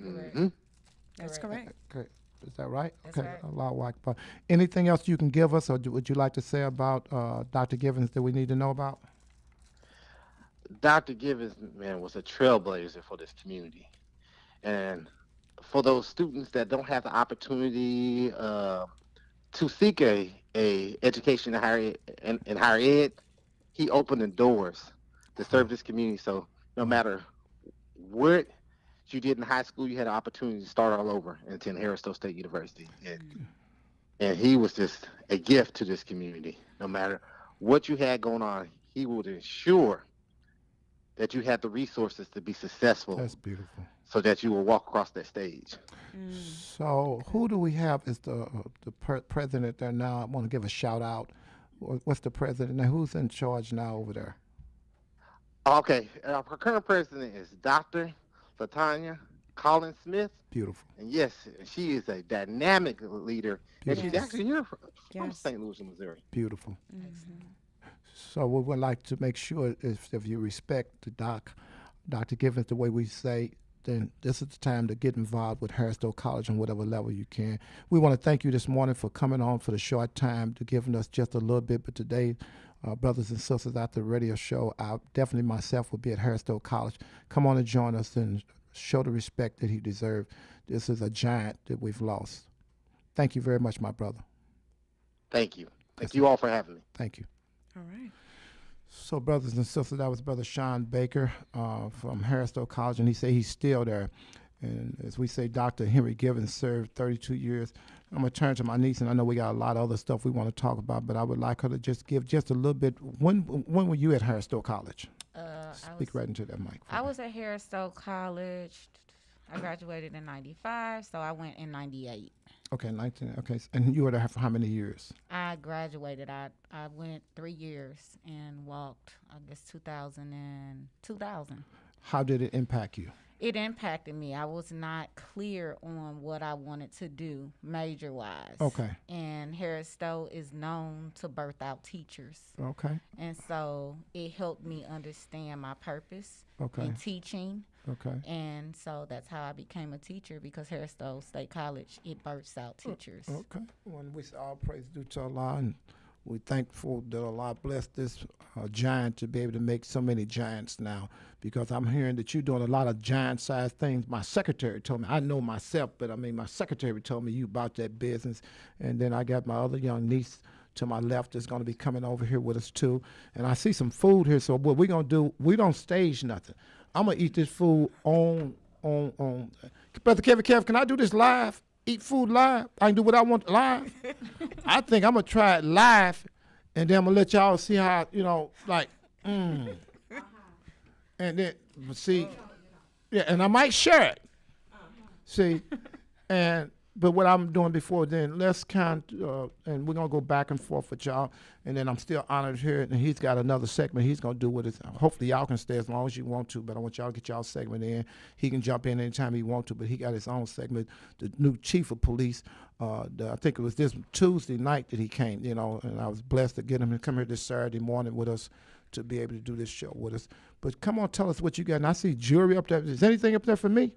Mm-hmm. That's correct. Okay. Is that right? That's okay. right. Allahu Akbar. Anything else you can give us, or would you like to say about Dr. Givens that we need to know about? Dr. Givens, man, was a trailblazer for this community. And for those students that don't have the opportunity to seek a education in higher ed, he opened the doors to serve this community. So no matter what you did in high school, you had an opportunity to start all over and attend Harrisville State University. And he was just a gift to this community. No matter what you had going on, he would ensure that you had the resources to be successful. That's beautiful. So that you will walk across that stage. So who do we have as the president there now? I want to give a shout out. What's the president now? Who's in charge now over there? Okay, our current president is Dr. Latanya Collins Smith. Beautiful. And yes, she is a dynamic leader. Beautiful. And she's actually here from St. Louis, Missouri. Beautiful. So we would like to make sure if you respect Dr. Givens the way we say, then this is the time to get involved with Harrisville College on whatever level you can. We want to thank you this morning for coming on for the short time, to giving us just a little bit. But today, brothers and sisters after the radio show, I definitely myself will be at Harrisville College. Come on and join us and show the respect that he deserved. This is a giant that we've lost. Thank you very much, my brother. Thank you. Thank you all for having me. Thank you. All right. So, brothers and sisters, that was Brother Sean Baker from Harrisville College, and he said he's still there. And as we say, Dr. Henry Givens served 32 years. I'm going to turn to my niece, and I know we got a lot of other stuff we want to talk about, but I would like her to just give just a little bit. When were you at Harrisville College? Speak right into that mic. I was at Harrisville College. I graduated in 95, so I went in 98. Okay, 19. Okay, and you were there for how many years? I graduated. I went 3 years and walked, I guess, 2000. How did it impact you? It impacted me. I was not clear on what I wanted to do major-wise. Okay. And Harris Stowe is known to birth out teachers. Okay. And so it helped me understand my purpose in teaching. Okay. And so that's how I became a teacher, because Harris Stowe State College, it births out teachers. Okay. When we say all praise due to Allah, and we're thankful that Allah blessed this giant to be able to make so many giants now, because I'm hearing that you're doing a lot of giant-sized things. My secretary told me, I know myself, but I mean, my secretary told me you about that business. And then I got my other young niece to my left that's going to be coming over here with us too. And I see some food here, so what we're going to do, we don't stage nothing. I'm going to eat this food on. Brother Kev, can I do this live? Eat food live? I can do what I want live? I think I'm going to try it live, and then I'm going to let y'all see how, And then, see, yeah, and I might share it. See, but what I'm doing before then, let's and we're going to go back and forth with y'all, and then I'm still honored here, and he's got another segment he's going to do with it. Hopefully y'all can stay as long as you want to, but I want y'all to get y'all segment in. He can jump in anytime he wants to, but he got his own segment. The new chief of police, I think it was this Tuesday night that he came, and I was blessed to get him to come here this Saturday morning with us to be able to do this show with us. But come on, tell us what you got. And I see jewelry up there. Is anything up there for me?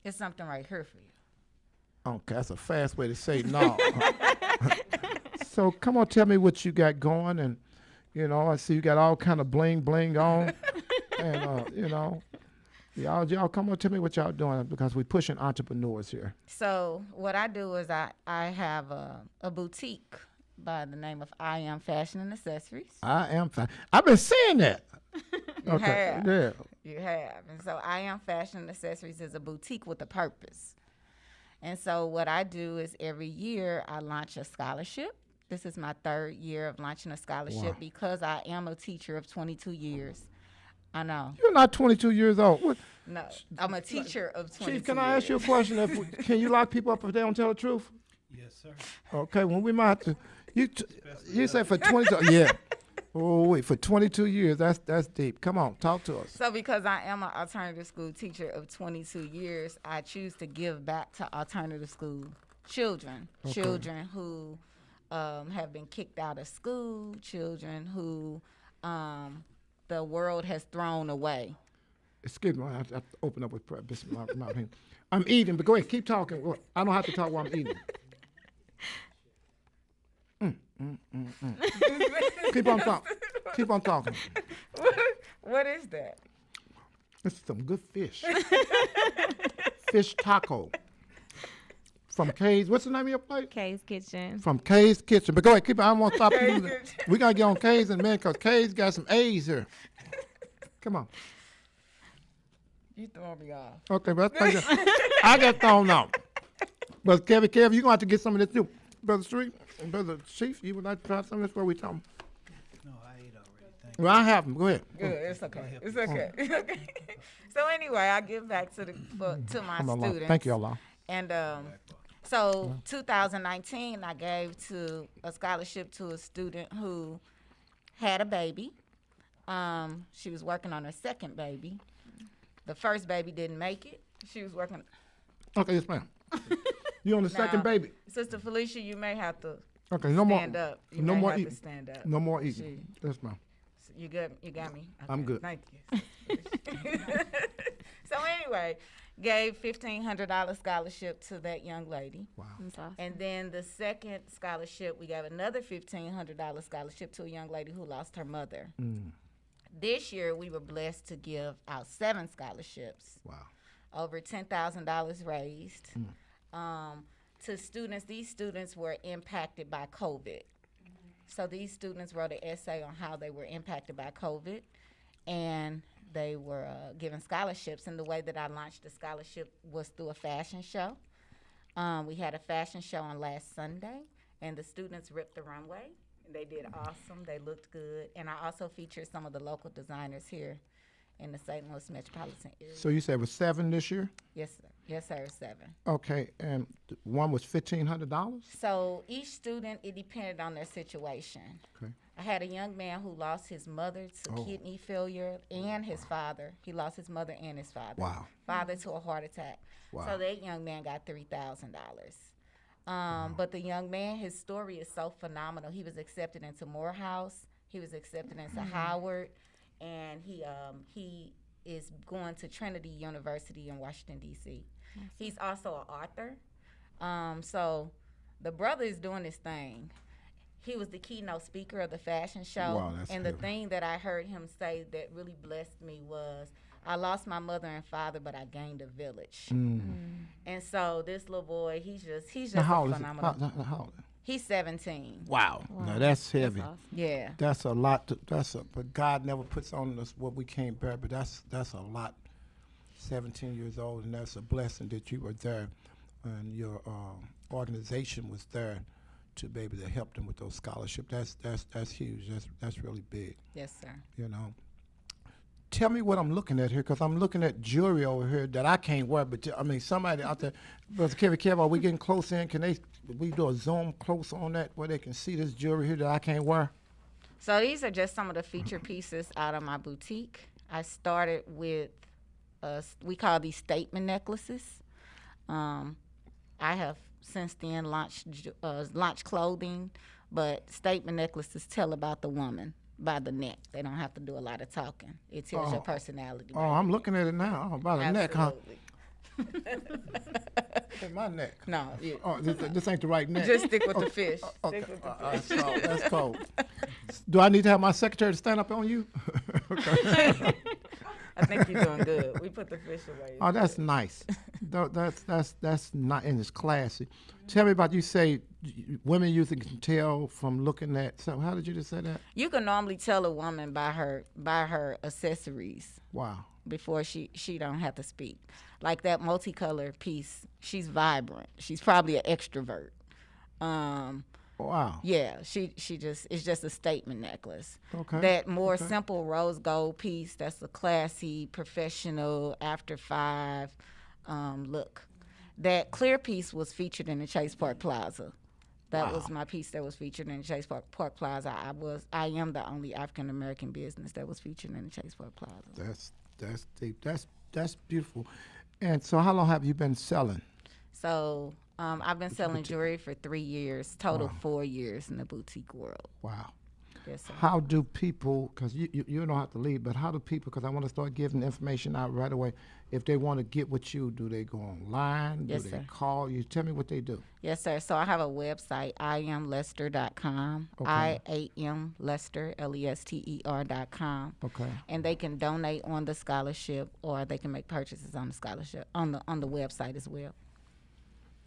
It's something right here for you. Okay, that's a fast way to say no. So come on, tell me what you got going, and I see you got all kind of bling on, and y'all come on, tell me what y'all doing, because we're pushing entrepreneurs here. So what I do is I have a boutique by the name of I Am Fashion and Accessories. I Am Fashion. I've been saying that. You have. Yeah. You have. And so I Am Fashion and Accessories is a boutique with a purpose. And so what I do is every year I launch a scholarship. This is my 3rd year of launching a scholarship because I am a teacher of 22 years. I know. You're not 22 years old. What? No, I'm a teacher of 22 years. Chief, can I ask you a question? Can you lock people up if they don't tell the truth? Yes, sir. Okay, well, we might have to. You said for 22, yeah. Oh, wait, for 22 years, that's deep. Come on, talk to us. So because I am an alternative school teacher of 22 years, I choose to give back to alternative school children, children who have been kicked out of school, children who the world has thrown away. Excuse me, I have to open up with prayer. I'm eating, but go ahead, keep talking. I don't have to talk while I'm eating. Keep on talking. Keep on talking. What is that? This is some good fish. Fish taco. From Kay's. What's the name of your place? Kay's Kitchen. From Kay's Kitchen. But go ahead, keep it. I don't want to stop you. We got to get on Kay's in a minute because Kay's got some A's here. Come on. You throwing me off. Okay, but I got thrown off. But Kev, you're going to have to get some of this too. Brother Street and Brother Chief, you would like to try some of this? What we talking? No, I ate already. Thank you. Well, I have them. Go ahead. Good. It's okay. It's okay. It's okay. So anyway, I give back to my students. Thank you, Allah. And so 2019, I gave to a scholarship to a student who had a baby. She was working on her second baby. The first baby didn't make it. She was working. Okay, yes, ma'am. You on the second baby? Sister Felicia, you may have to stand up. You no may more have eating. to stand up. No more eating. Yes, ma'am. You got me? Okay, I'm good. Thank you. So anyway, gave $1,500 scholarship to that young lady. Wow. That's awesome. And then the second scholarship, we gave another $1,500 scholarship to a young lady who lost her mother. This year, we were blessed to give out 7 scholarships. Wow. Over $10,000 raised to students. These students were impacted by COVID. So these students wrote an essay on how they were impacted by COVID, and they were given scholarships. And the way that I launched the scholarship was through a fashion show. We had a fashion show on last Sunday, and the students ripped the runway. They did awesome. They looked good. And I also featured some of the local designers here in the St. Louis metropolitan area. So you said it was 7 this year? Yes, sir. Yes, sir, 7. Okay, and one was $1,500? So each student, it depended on their situation. Okay. I had a young man who lost his mother to kidney failure and his father. He lost his mother and his father. Wow. Father to a heart attack. Wow. So that young man got $3,000. But the young man, his story is so phenomenal. He was accepted into Morehouse. He was accepted into Howard, and he is going to Trinity University in Washington, D.C. He's also an author. So the brother is doing this thing. He was the keynote speaker of the fashion show. Wow, that's and good. the thing that I heard him say that really blessed me was, I lost my mother and father, but I gained a village. And so this little boy, he's just Now, how a old is he? phenomenal. How old? He's 17. Wow. Now that's heavy. That's awesome. Yeah. That's a lot. But God never puts on us what we can't bear. But that's a lot. 17 years old, and that's a blessing that you were there, and your organization was there to be able to help them with those scholarships. That's huge. That's really big. Yes, sir. You know. Tell me what I'm looking at here, because I'm looking at jewelry over here that I can't wear. But I mean, somebody out there, Brother Kev, are we getting close in? Can we do a zoom close on that where they can see this jewelry here that I can't wear? So these are just some of the feature pieces out of my boutique. I started with, we call these statement necklaces. I have since then launched clothing, but statement necklaces tell about the woman by the neck. They don't have to do a lot of talking. It tells your personality. Oh, I'm looking at it now. Oh, by the neck, huh? Absolutely. Hey, my neck. No, Oh, this ain't the right neck. just stick with the fish. Okay. Stick with the fish. That's cold. That's cold. Do I need to have my secretary to stand up on you? Okay. I think you're doing good. We put the fish away. Oh, that's nice. That's not, and it's classy. Tell me about, you say women usually can tell from looking at. So how did you just say that? You can normally tell a woman by her accessories. Wow. Before she don't have to speak. Like that multicolor piece, she's vibrant. She's probably an extrovert. Wow. Yeah, she just, it's just a statement necklace. Okay. That more simple rose gold piece, that's a classy, professional, after 5 look. That clear piece was featured in the Chase Park Plaza. That was my piece that was featured in the Chase Park Plaza. I am the only African American business that was featured in the Chase Park Plaza. That's deep. That's beautiful. And so how long have you been selling? So I've been selling jewelry for 3 years, total 4 years in the boutique world. Wow. Yes, sir. How do people, because you don't have to leave, but how do people, because I want to start giving information out right away, if they want to get with you, do they go online? Yes, do they sir. call you? Tell me what they do. Yes, sir. So I have a website, iamlester.com, Okay. IAMLester, LESTER.com. Okay. And they can donate on the scholarship, or they can make purchases on the scholarship, on the website as well.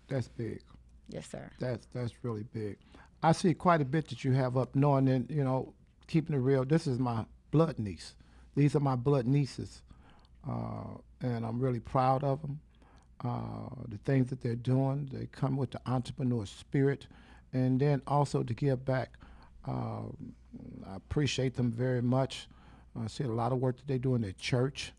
That's big. Yes, sir. That's really big. I see quite a bit that you have up, knowing that, keeping it real. This is my blood niece. These are my blood nieces, and I'm really proud of them. The things that they're doing, they come with the entrepreneur spirit, and then also to give back. I appreciate them very much. I see a lot of work that they do in their church,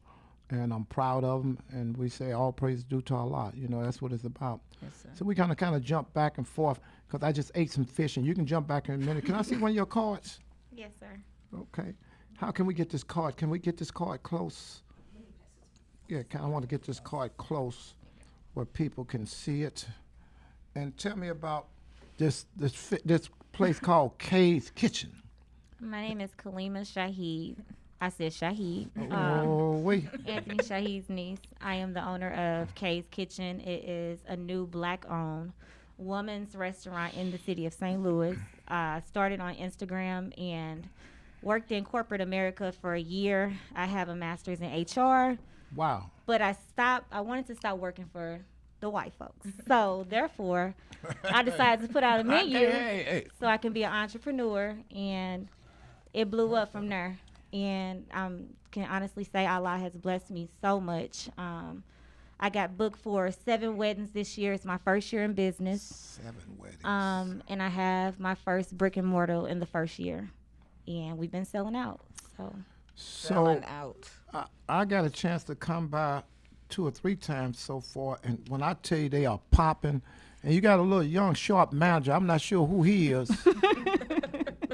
and I'm proud of them. And we say all praise is due to Allah. That's what it's about. Yes, sir. So we kind of jump back and forth, because I just ate some fish, and you can jump back in a minute. Can I see one of your cards? Yes, sir. Okay. How can we get this card? Can we get this card close? Yeah, I want to get this card close where people can see it. And tell me about this place called Kay's Kitchen. My name is Kalima Shaheed. I said Shaheed. Wait. Anthony Shaheed's niece. I am the owner of Kay's Kitchen. It is a new black-owned woman's restaurant in the city of St. Louis. Started on Instagram and worked in corporate America for a year. I have a master's in HR. Wow. But I wanted to stop working for the white folks. So therefore, I decided to put out a menu so I can be an entrepreneur, and it blew up from there. And I can honestly say Allah has blessed me so much. I got booked for 7 weddings this year. It's my first year in business. 7 weddings. And I have my first brick and mortar in the first year. And we've been selling out. Selling out. I got a chance to come by 2 or 3 times so far, and when I tell you they are popping, and you got a little young, sharp manager, I'm not sure who he is.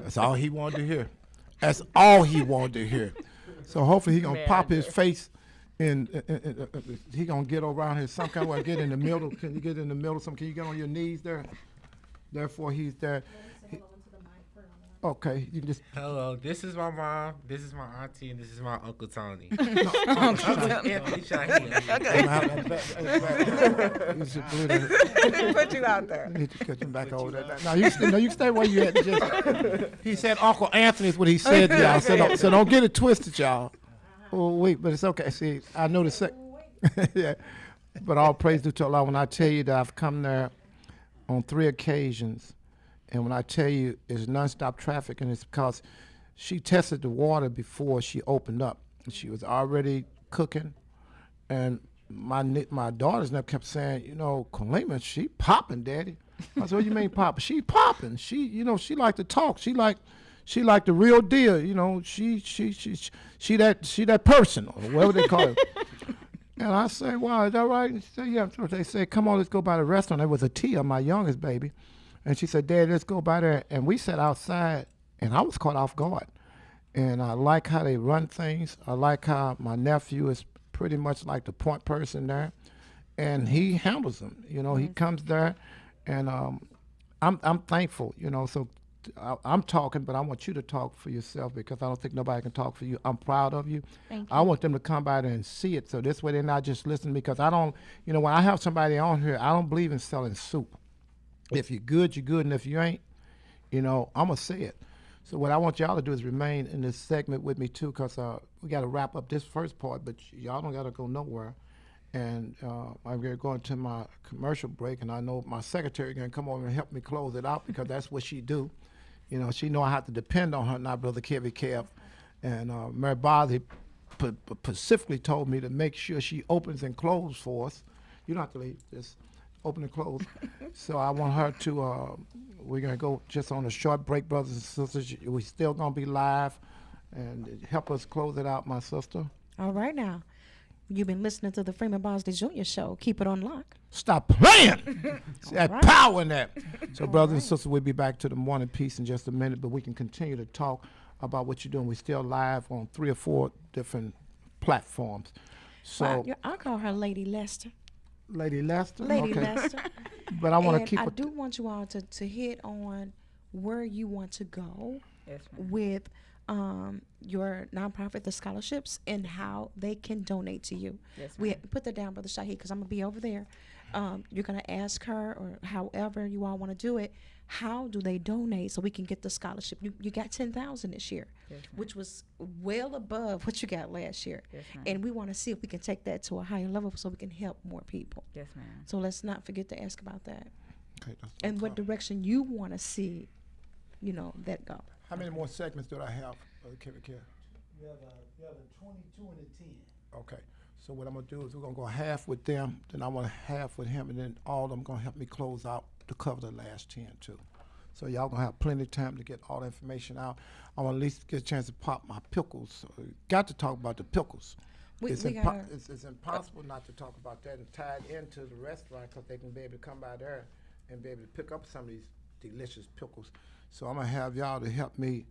That's all he wanted to hear. That's all he wanted to hear. So hopefully he gonna pop his face and he gonna get around here some kind of way, get in the middle. Can you get in the middle? Can you get on your knees there? Therefore he's there. Okay, you can just. Hello, this is my mom, this is my auntie, and this is my Uncle Tony. Put you out there. Need to get him back over there. Now you stay where you at. He said Uncle Anthony is what he said, y'all. So don't get it twisted, y'all. Oh wait, but it's okay. See, I know the yeah, but all praise due to Allah. When I tell you that I've come there on 3 occasions. And when I tell you it's nonstop traffic, and it's because she tested the water before she opened up. She was already cooking, and my daughters never kept saying, you know, Kalima, she popping, Daddy. I said, what do you mean popping? She popping. She, you know, she like to talk. She like the real deal. You know, she that person, or whatever they call it. And I say, wow, is that right? And she said, yeah. So they said, come on, let's go by the restaurant. There was a Tia, my youngest baby. And she said, Dad, let's go by there. And we sat outside, and I was caught off guard. And I like how they run things. I like how my nephew is pretty much like the point person there. And he handles them. You know, he comes there, and I'm thankful, you know. So I'm talking, but I want you to talk for yourself because I don't think nobody can talk for you. I'm proud of you. Thank you. I want them to come by there and see it. So this way they're not just listening, because I don't, you know, when I have somebody on here, I don't believe in selling soup. If you're good, you're good, and if you ain't, you know, I'm going to say it. So what I want y'all to do is remain in this segment with me, too, because we got to wrap up this first part, but y'all don't got to go nowhere. And I'm going to go into my commercial break, and I know my secretary going to come over and help me close it out because that's what she do. You know, she know I have to depend on her, not Brother Kevin Kev. And Mary Bosley specifically told me to make sure she opens and closes for us. You don't have to leave this. Open and close. So I want her to, we're going to go just on a short break, brothers and sisters. We're still going to be live, and help us close it out, my sister. All right now. You've been listening to the Freeman Bosley Jr. Show. Keep it on lock. Stop playing. See that power in that. So brothers and sisters, we'll be back to the morning piece in just a minute, but we can continue to talk about what you're doing. We're still live on 3 or 4 different platforms. So well, I'll call her Lady Lester. Lady Lester? Lady okay. Lester. But I want to keep I do want you all to hit on where you want to go with your nonprofit, the scholarships, and how they can donate to you. Yes, we put that down, Brother Shahid, because I'm going to be over there. You're going to ask her, or however you all want to do it, how do they donate so we can get the scholarship? You got $10,000 this year, which was well above what you got last year. Yes, ma'am. And we want to see if we can take that to a higher level so we can help more people. Yes, ma'am. So let's not forget to ask about that. Okay, And what direction you want to see, you know, that go. How many more segments do I have, Kevin Care? You have a 22 and a 10. Okay. So what I'm going to do is we're going to go half with them, then I want half with him, and then all of them going to help me close out to cover the last 10 too. So y'all going to have plenty of time to get all the information out. I want to at least get a chance to pop my pickles. So got to talk about the pickles. It's impossible not to talk about that and tie it into the restaurant, because they can be able to come by there and be able to pick up some of these delicious pickles. So I'm going to have y'all to help me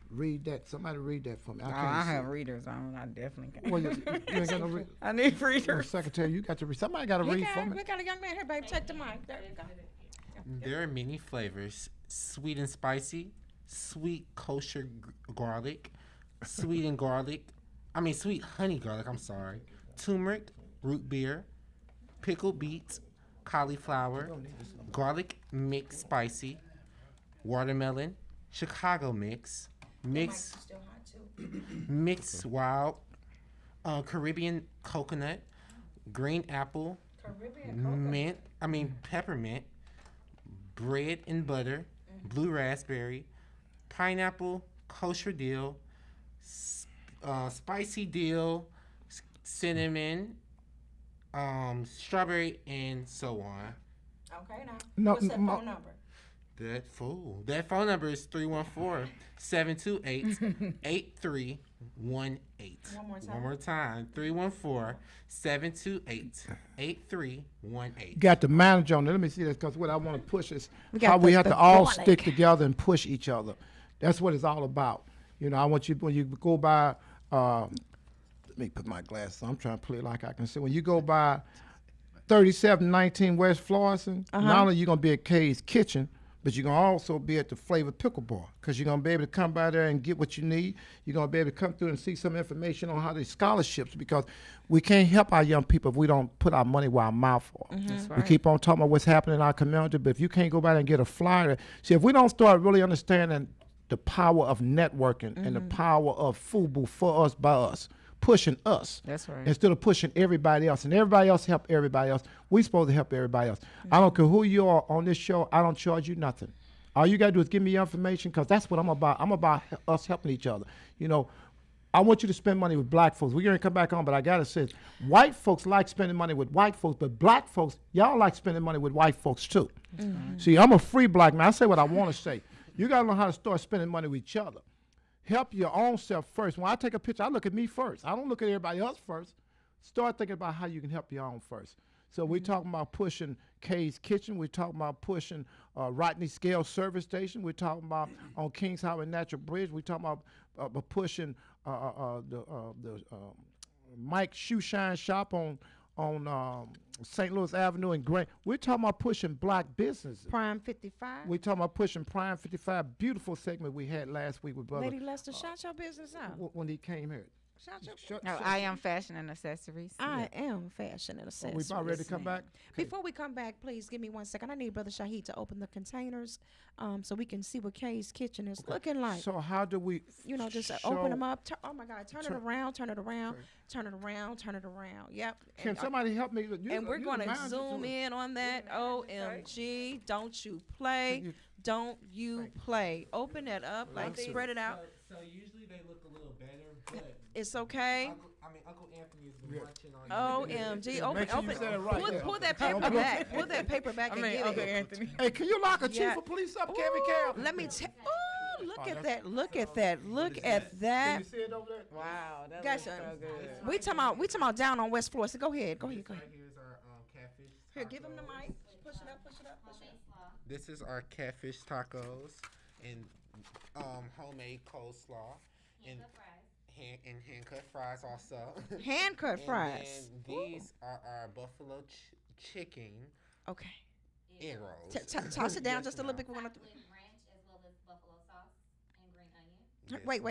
read that. Somebody read that for me. I have readers on. I definitely can. Well, you ain't got no read. I need readers. Secretary, you got to read. Somebody got to read for me. We got a young man here, baby. Take the mic. There you go. There are many flavors: sweet and spicy, sweet kosher garlic, sweet honey garlic. I'm sorry, turmeric, root beer, pickled beets, cauliflower, garlic mixed spicy, watermelon, Chicago mix, mixed wild, Caribbean coconut, green apple, peppermint, bread and butter, blue raspberry, pineapple, kosher dill, spicy dill, cinnamon, strawberry, and so on. Okay, now. What's that phone number? That phone number is 314-728-8318. One more time. 314-728-8318. Got the manager on there. Let me see this, because what I want to push is how we have to all stick together and push each other. That's what it's all about. You know, I want you, when you go by, let me put my glasses on. I'm trying to play like I can see. When you go by 3719 West Florissant, not only you going to be at Kay's Kitchen, but you're going to also be at the Flavor Pickle Bar, because you're going to be able to come by there and get what you need. You're going to be able to come through and see some information on how the scholarships, because we can't help our young people if we don't put our money where our mouth are. That's We keep on talking about what's happening in our community, but if you can't go by there and get a flyer, see, if we don't start really understanding the power of networking and the power of FUBU for us, by us, pushing us. That's right. Instead of pushing everybody else, and everybody else help everybody else. We supposed to help everybody else. I don't care who you are on this show. I don't charge you nothing. All you got to do is give me your information, because that's what I'm about. I'm about us helping each other. You know, I want you to spend money with black folks. We're going to come back on, but I got to say, white folks like spending money with white folks, but black folks, y'all like spending money with white folks too. See, I'm a free black man. I say what I want to say. You got to know how to start spending money with each other. Help your own self first. When I take a picture, I look at me first. I don't look at everybody else first. Start thinking about how you can help your own first. So we're talking about pushing Kay's Kitchen. We're talking about pushing Rodney Scale Service Station. We're talking about on Kings Highway Natural Bridge. We're talking about pushing the Mike Shoe Shine Shop on St. Louis Avenue and Grant. We're talking about pushing black businesses. Prime 55. We're talking about pushing Prime 55. Beautiful segment we had last week with Brother Lady Lester, shout your business out. when he came here. No, I am fashion and accessories. I am fashion and We accessories. about ready to come back? Okay. Before we come back, please give me 1 second. I need Brother Shahid to open the containers so we can see what Kay's Kitchen is looking like. So how do we, You know, just open them up. Oh my God, turn it around, turn it around, turn it around, turn it around. Yep. Can And, somebody help me? and we're going to zoom in on that. OMG, don't you play. Don't you play. Open that up, like spread it out. So usually they look a little better, but It's okay. Uncle Anthony's been watching on OMG, Make sure open, you say it right. pull that paper back. Pull that paper back and get Uncle it. Anthony. Hey, can you lock a Yeah. chief of police up, Kevin Cal? Let me tell. Oh, look at that! Look at that! Look at Can that! you see it over there? Wow, that Guys, looks so good. we talking about down on West Florissant. Go ahead. Go ahead. Go Right ahead. here's our catfish. Here, give him the tacos. mic. Push it up. Push it up. Push it up. This is our catfish tacos and homemade coleslaw and hand cut fries also. Hand cut fries. And then these are our buffalo chicken Okay. egg rolls. Toss it down Yes, just a little bit. ma'am. We're gonna. With ranch as well as buffalo sauce and green onion. Yes, Wait.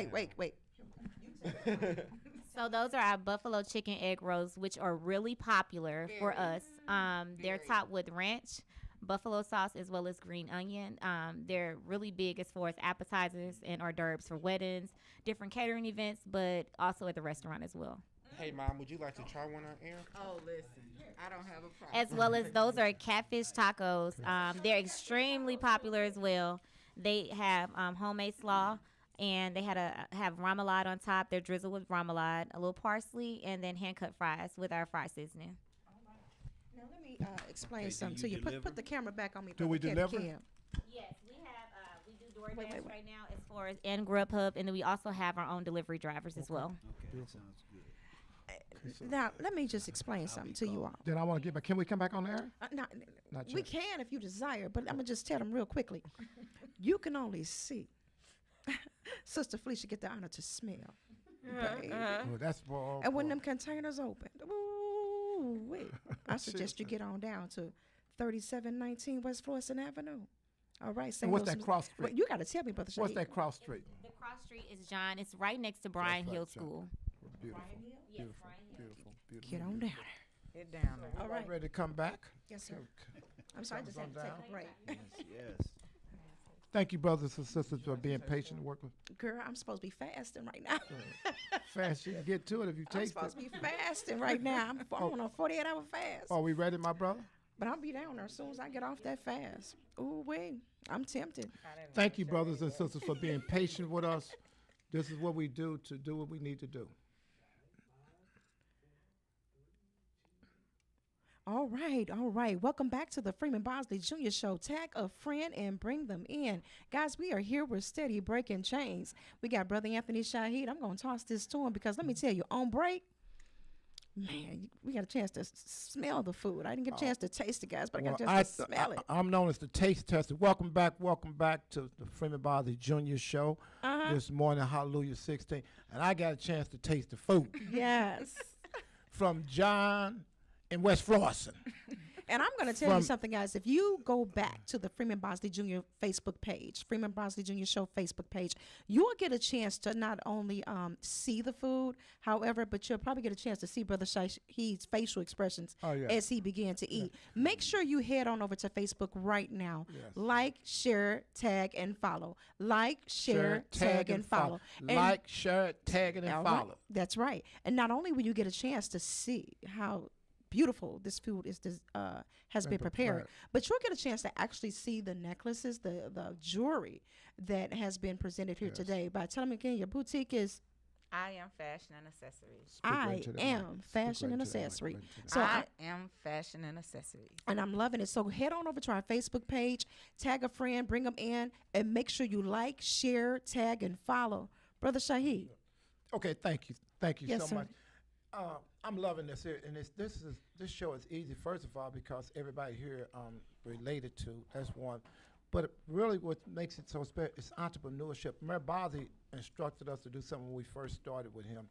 ma'am. So those are our buffalo chicken egg rolls, which are really popular for us. They're topped with ranch, buffalo sauce, as well as green onion. They're really big as far as appetizers and hors d'oeuvres for weddings, different catering events, but also at the restaurant as well. Hey, Mom, would you like to try one on air? Oh, listen, I don't have a problem. As well as those are catfish tacos. They're extremely popular as well. They have homemade slaw, and they have remoulade on top. They're drizzled with remoulade, a little parsley, and then hand-cut fries with our fry seasoning. Now let me explain something to you. Put the camera back on me. Do we Brother deliver? Yes, we do DoorDash Wait. right now as far as and Grubhub, and then we also have our own delivery drivers as well. Okay, that sounds good. Now let me just explain something to you all. Then I want to get back. Can we come back on the air? Now, Not we yet. can if you desire, but I'm gonna just tell them real quickly. You can only see Sister Felicia get the honor to smell. Baby. Oh, that's boy. And when them containers open, ooh, wait. I suggest you get on down to 3719 West Florissant Avenue. All right, St. And what's Louis, that cross Wait, street? you got to tell me, Brother What's Shahid. that cross street? The cross street is John. It's right next to Bryan right, Hill John. School. Beautiful. Yes, Beautiful. Bryan Hill. Beautiful. Beautiful. Get on down there. Get down there. All right. Ready to come back? Yes, sir. I'm sorry, I just had to take a break. Yes. Thank you, brothers and sisters, for being patient and working Girl, I'm supposed to be fasting right now. fast. You can get to it if you I'm taste supposed it. to be fasting right now. I'm on a 48-hour fast. Are we ready, my brother? But I'll be down there as soon as I get off that fast. Ooh, wait. I'm tempted. Thank you, brothers and sisters, for being patient with us. This is what we do to do what we need to do. All right. Welcome back to the Freeman Bosley Jr. Show. Tag a friend and bring them in. Guys, we are here. We're steady breaking chains. We got Brother Anthony Shahid. I'm going to toss this to him because let me tell you, on break, Man, we got a chance to smell the food. I didn't get a chance to taste it, guys, but I got a Well, chance to smell it. I'm known as the taste tester. Welcome back to the Freeman Bosley Jr. show this morning, Hallelujah 16. And I got a chance to taste the food Yes. from John in West Florissant. And I'm going to tell you something, guys. If you go back to the Freeman Bosley Jr. Facebook page, Freeman Bosley Jr. Show Facebook page, you'll get a chance to not only see the food, however, but you'll probably get a chance to see Brother Shahid's facial expressions as he began to eat. Make sure you head on over to Facebook right now. Yes. Like, share, tag, and follow. Like, share, tag, and follow. Like, share, tag, and follow. Right. That's right. And not only will you get a chance to see how beautiful this food has been prepared, but you'll get a chance to actually see the necklaces, the jewelry that has been presented here today. By telling me again, your boutique is I Am Fashion and Accessories. I Am Fashion and Accessories. So I Am Fashion and Accessories. And I'm loving it. So head on over to our Facebook page, tag a friend, bring them in, and make sure you like, share, tag, and follow. Brother Shahid. Okay, thank you. Thank you so sir. much. I'm loving this here, and this show is easy. First of all, because everybody here related to, that's one. But really, what makes it so special is entrepreneurship. Mayor Bosley instructed us to do something when we first started with him.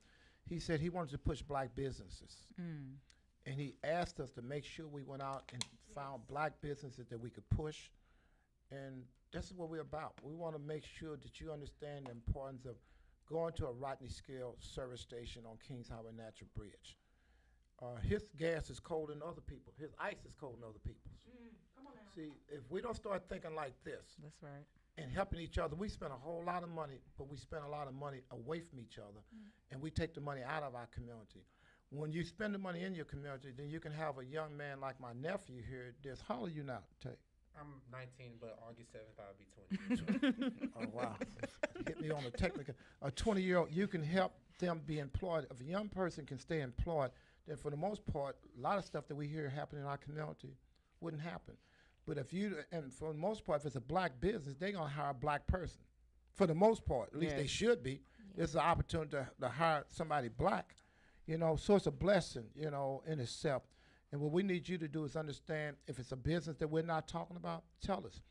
He said he wanted to push black businesses, and he asked us to make sure we went out and found black businesses that we could push, and this is what we're about. We want to make sure that you understand the importance of going to a Rodney Scale service station on Kings Highway Natural Bridge. His gas is cold than other people. His ice is cold than other people's. Come on now. See, if we don't start thinking like this That's right. and helping each other, we spend a whole lot of money, but we spend a lot of money away from each other, and we take the money out of our community. When you spend the money in your community, then you can have a young man like my nephew here. How old are you now, Tay? I'm 19, but August 7th I'll be 20. Oh, wow. Hit me on the technical. A 20-year-old, you can help them be employed. If a young person can stay employed, then for the most part, a lot of stuff that we hear happen in our community wouldn't happen. But and for the most part, if it's a black business, they're going to hire a black person. For the most part, at least they should be. It's an opportunity to hire somebody black, so it's a blessing, in itself. And what we need you to do is understand if it's a business that we're not talking about, tell us.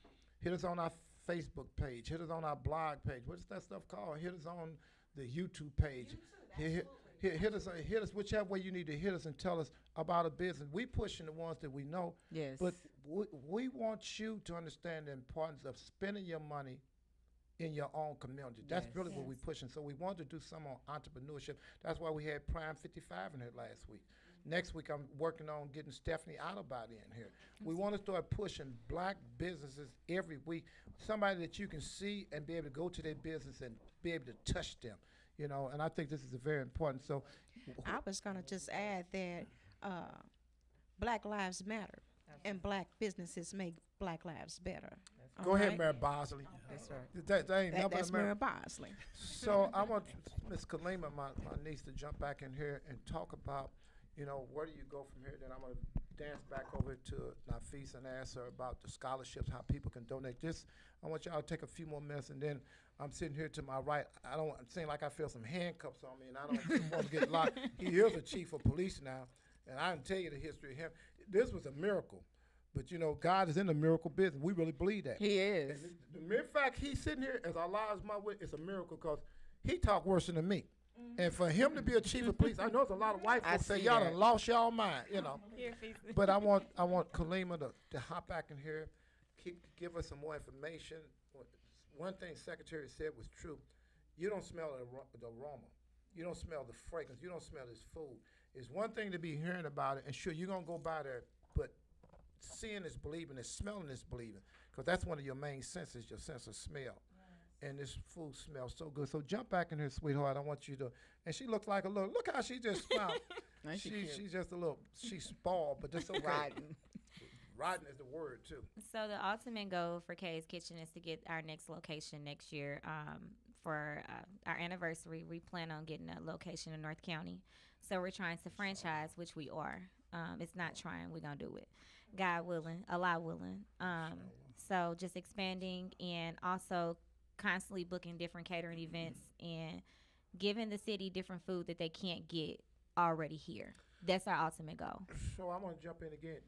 Hit us on our Facebook page. Hit us on our blog page. What's that stuff called? Hit us on the YouTube page. Hit us whichever way you need to hit us and tell us about a business. We pushing the ones that we know. Yes. But we want you to understand the importance of spending your money in your own community. That's really what we're pushing. So we want to do some on entrepreneurship. That's why we had Prime 55 in here last week. Next week, I'm working on getting Stephanie Autobody in here. We want to start pushing black businesses every week. Somebody that you can see and be able to go to their business and be able to touch them, and I think this is very important. So I was going to just add that Black Lives Matter and black businesses make black lives better. Go ahead, Mayor Bosley. That's right. That's Mayor Bosley. So I want Ms. Kalima, my niece, to jump back in here and talk about, where do you go from here? Then I'm going to dance back over to Nafisa and ask her about the scholarships, how people can donate. I want y'all to take a few more minutes, and then I'm sitting here to my right. I'm saying like I feel some handcuffs on me, and I don't want to get locked. He is a chief of police now, and I can tell you the history of him. This was a miracle. But, God is in the miracle business. We really believe that. He is. And the mere fact he's sitting here as Allah is my witness, it's a miracle because he talked worse than me. And for him to be a chief of police, I know there's a lot of white folks say, y'all done lost y'all mind, But I want Kalima to hop back in here, give us some more information. One thing Secretary said was true. You don't smell the aroma. You don't smell the fragrance. You don't smell this food. It's one thing to be hearing about it, and sure, you're going to go by there, but seeing is believing, and smelling is believing, because that's one of your main senses, your sense of smell. And this food smells so good. So jump back in here, sweetheart. I want you to. And she looks like look how she just smiled. She's just she's spoiled, but that's okay. Rotten is the word too. So the ultimate goal for Kay's Kitchen is to get our next location next year. For our anniversary, we plan on getting a location in North County. So we're trying to franchise, which we are. It's not trying. We're going to do it. God willing, Allah willing. So just expanding and also constantly booking different catering events and giving the city different food that they can't get already here. That's our ultimate goal. So I want to jump in again.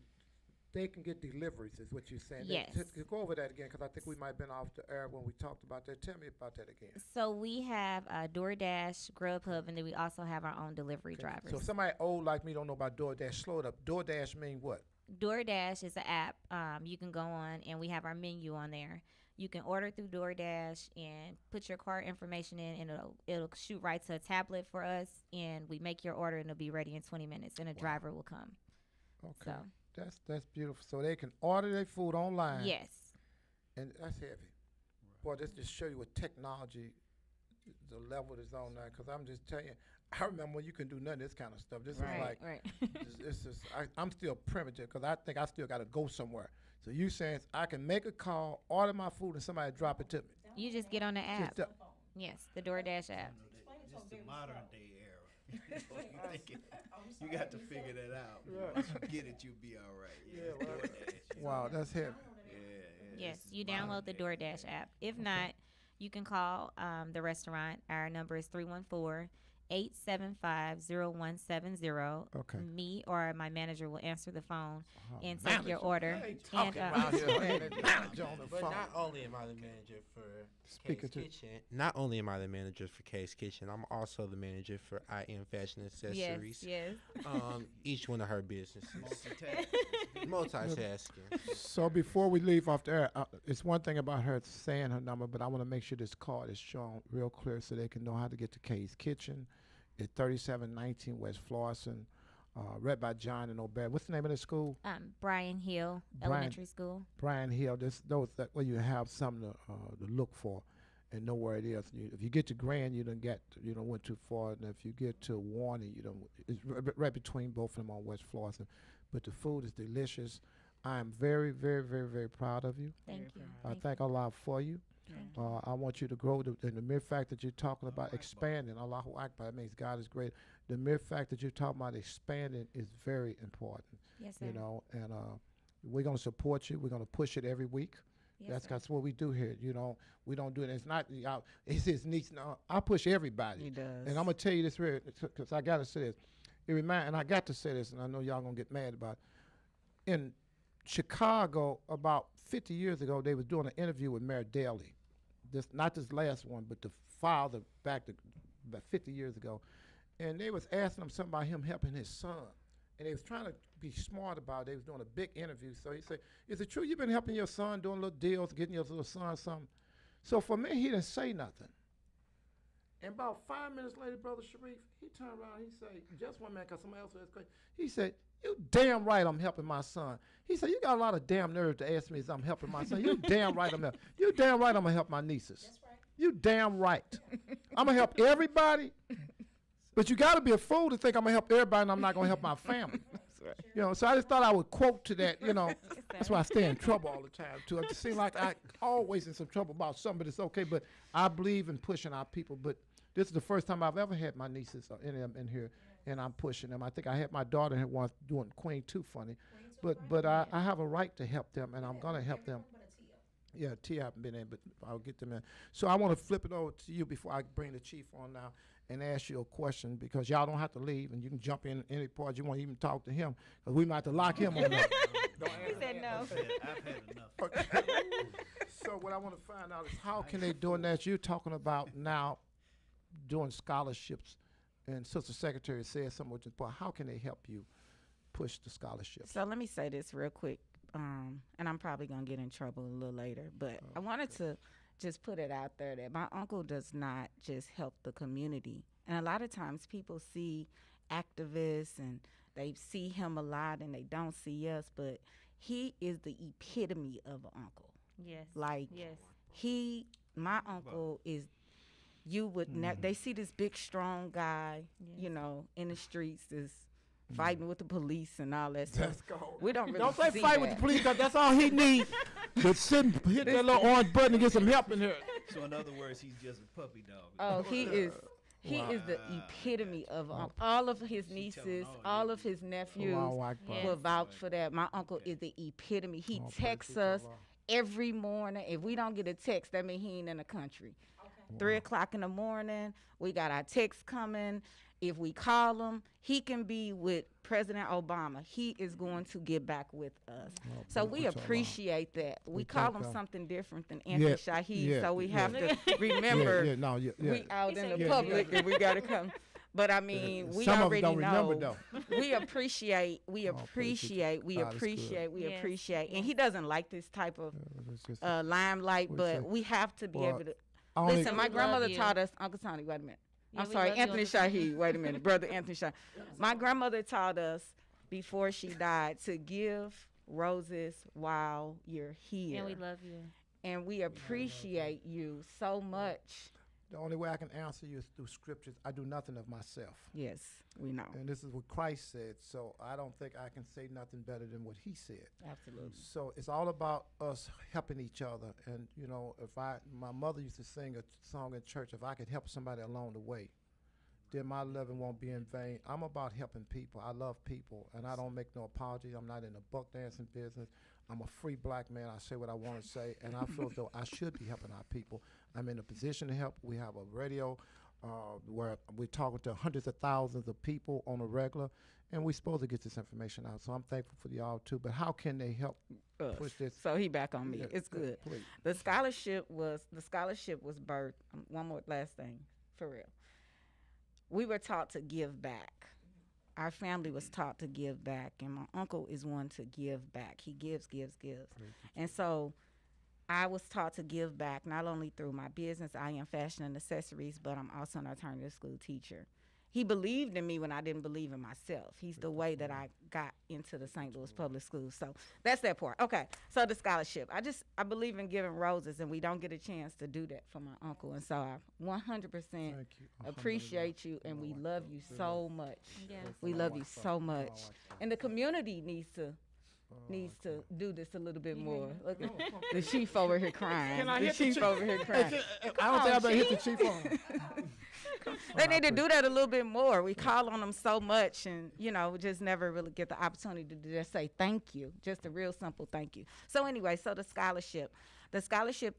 They can get deliveries, is what you're saying. Yes. Go over that again, because I think we might have been off the air when we talked about that. Tell me about that again. So we have DoorDash, Grubhub, and then we also have our own delivery drivers. So somebody old like me don't know about DoorDash. Slow it up. DoorDash mean what? DoorDash is an app you can go on, and we have our menu on there. You can order through DoorDash and put your cart information in, and it'll shoot right to a tablet for us, and we make your order, and it'll be ready in 20 minutes, and a driver will come. Okay. So. That's beautiful. So they can order their food online. Yes. And that's heavy. Boy, this just show you what technology, the level is on now. Because I'm just telling you, I remember when you can do none of this kind of stuff. This is like, this is, I'm still primitive because I think I still got to go somewhere. So you saying I can make a call, order my food, and somebody drop it to me. You just get on the app. Yes, the DoorDash app. It's the modern day era. You got to figure that out. Once you get it, you'll be all right. Wow, that's heavy. Yes, you download the DoorDash app. If not, you can call the restaurant. Our number is 314-875-0170. Okay. Me or my manager will answer the phone and take your order. But not only am I the manager for K's Kitchen, not only am I the manager for K's Kitchen, I'm also the manager for I Am Fashion Accessories. Yes. Each one of her businesses. Multitasking. So before we leave off the air, it's one thing about her saying her number, but I want to make sure this card is shown real clear so they can know how to get to K's Kitchen. It's 3719 West Florissant, read by John and Obed. What's the name of the school? Brian Hill Elementary School. Brian Hill. Those that where you have something to look for and know where it is. If you get to Grand, you don't went too far, and if you get to Warney, it's right between both of them on West Florissant. But the food is delicious. I am very, very, very, very proud of you. Thank you. I thank Allah for you. I want you to grow. And the mere fact that you're talking about expanding, Allahu Akbar, that means God is great. The mere fact that you're talking about expanding is very important. Yes, sir. And we're going to support you. We're going to push it every week. Yes, That's what we do here. We don't do it. It's not. It's his niece. No, I push everybody. He does. And I'm gonna tell you this because I gotta say this. And I got to say this, and I know y'all gonna get mad about it. In Chicago, about 50 years ago, they was doing an interview with Mayor Daley. Not this last one, but the father back about 50 years ago, and they was asking him something about him helping his son, and they was trying to be smart about it. They was doing a big interview, so he said, "Is it true you've been helping your son doing little deals, getting your little son something?" So for me, he didn't say nothing. And about 5 minutes later, Brother Sharif, he turned around, he said, just one minute, because somebody else was crazy. He said, "You damn right I'm helping my son." He said, "You got a lot of damn nerve to ask me if I'm helping my son. You damn right I'm helping. You damn right I'm going to help my nieces. That's right. You damn right. I'm going to help everybody. But you got to be a fool to think I'm going to help everybody and I'm not going to help my family." That's right. So I just thought I would quote to that, That's why I stay in trouble all the time, too. It seems like I always in some trouble about something, but it's okay. But I believe in pushing our people. But this is the first time I've ever had my nieces or any of them in here, and I'm pushing them. I think I had my daughter here once doing Queen Too funny. But I have a right to help them, and I'm going to help them. Yeah, Tia haven't been in, but I'll get them in. So I want to flip it over to you before I bring the chief on now and ask you a question, because y'all don't have to leave, and you can jump in any part you want to even talk to him, because we might have to lock him on that. He said no. I've had enough. Okay. So what I want to find out is how can they do that? You're talking about now doing scholarships, and Sister Secretary said something, but how can they help you push the scholarships? So let me say this real quick, and I'm probably going to get in trouble a little later, but I wanted to just put it out there that my uncle does not just help the community. And a lot of times people see activists and they see him a lot and they don't see us, but he is the epitome of an uncle. Yes. My uncle is, you would they see this big, strong guy, in the streets, is fighting with the police and all that stuff. We don't really Don't say see fight that. with the police, because that's all he needs. But hit that little orange button and get some help in here. So in other words, he's just a puppy dog. Oh, he is the epitome of all of his nieces, all of his nephews will vouch for that. My uncle is the epitome. He texts us every morning. If we don't get a text, that means he ain't in the country. 3 o'clock in the morning, we got our texts coming. if we call him, he can be with President Obama. He is going to get back with us. So we appreciate that. We call him something different than Anthony Shaheed. So we have to remember we out in the public and we got to come. But I mean, we Some already of them don't know. remember, though. We appreciate, and he doesn't like this type of limelight, but we have to be able to. Listen, my grandmother taught us, Uncle Tony, wait a minute. I'm sorry, Anthony Shaheed, wait a minute, Brother Anthony Shaheed. My grandmother taught us before she died to give roses while you're here. And we love you. And we appreciate you so much. The only way I can answer you is through scriptures. I do nothing of myself. Yes, we know. And this is what Christ said, so I don't think I can say nothing better than what he said. Absolutely. So it's all about us helping each other. And, you know, my mother used to sing a song in church, if I could help somebody along the way, then my living won't be in vain. I'm about helping people. I love people, and I don't make no apologies. I'm not in the buck dancing business. I'm a free black man. I say what I want to say, and I feel as though I should be helping our people. I'm in a position to help. We have a radio where we're talking to hundreds of thousands of people on a regular, and we're supposed to get this information out. So I'm thankful for y'all too. But how can they help push this? So he back on me. Yeah, it's good. please. The scholarship was birthed. One more last thing, for real. We were taught to give back. Our family was taught to give back, and my uncle is one to give back. He gives. And so I was taught to give back, not only through my business, I am fashion and accessories, but I'm also an alternative school teacher. He believed in me when I didn't believe in myself. He's the way that I got into the St. Louis public schools. So that's that part. Okay, so the scholarship. I believe in giving roses, and we don't get a chance to do that for my uncle. And so I 100% appreciate you, and we love you so much. Yes. We love you so much. And the community needs to do this a little bit more. Look at the chief over here crying. Can I the hit chief over here crying. I don't think I'm going to hit the chief on. They need to do that a little bit more. We call on them so much, and we just never really get the opportunity to just say thank you, just a real simple thank you. So anyway, so the scholarship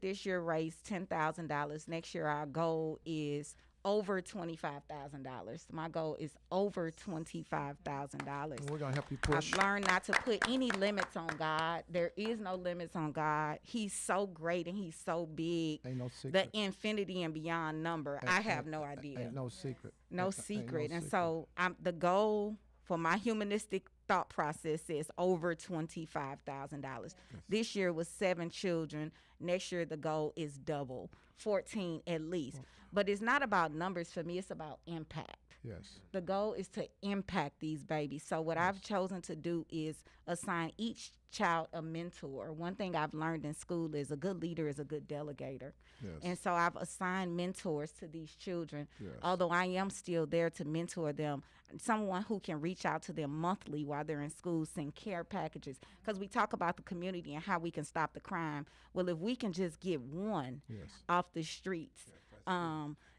this year raised $10,000. Next year our goal is over $25,000. My goal is over $25,000. We're going to help you push. I've learned not to put any limits on God. There is no limits on God. He's so great and he's so big. Ain't no secret. The infinity and beyond number. I have no idea. Ain't no secret. No secret. And so the goal for my humanistic thought process is over $25,000. Yes. This year was 7 children. Next year the goal is double, 14 at least. But it's not about numbers for me. It's about impact. Yes. The goal is to impact these babies. So what I've chosen to do is assign each child a mentor. One thing I've learned in school is a good leader is a good delegator. Yes. And so I've assigned mentors to these children. Yes. Although I am still there to mentor them, someone who can reach out to them monthly while they're in school, send care packages. Because we talk about the community and how we can stop the crime. Well, if we can just get one off the streets,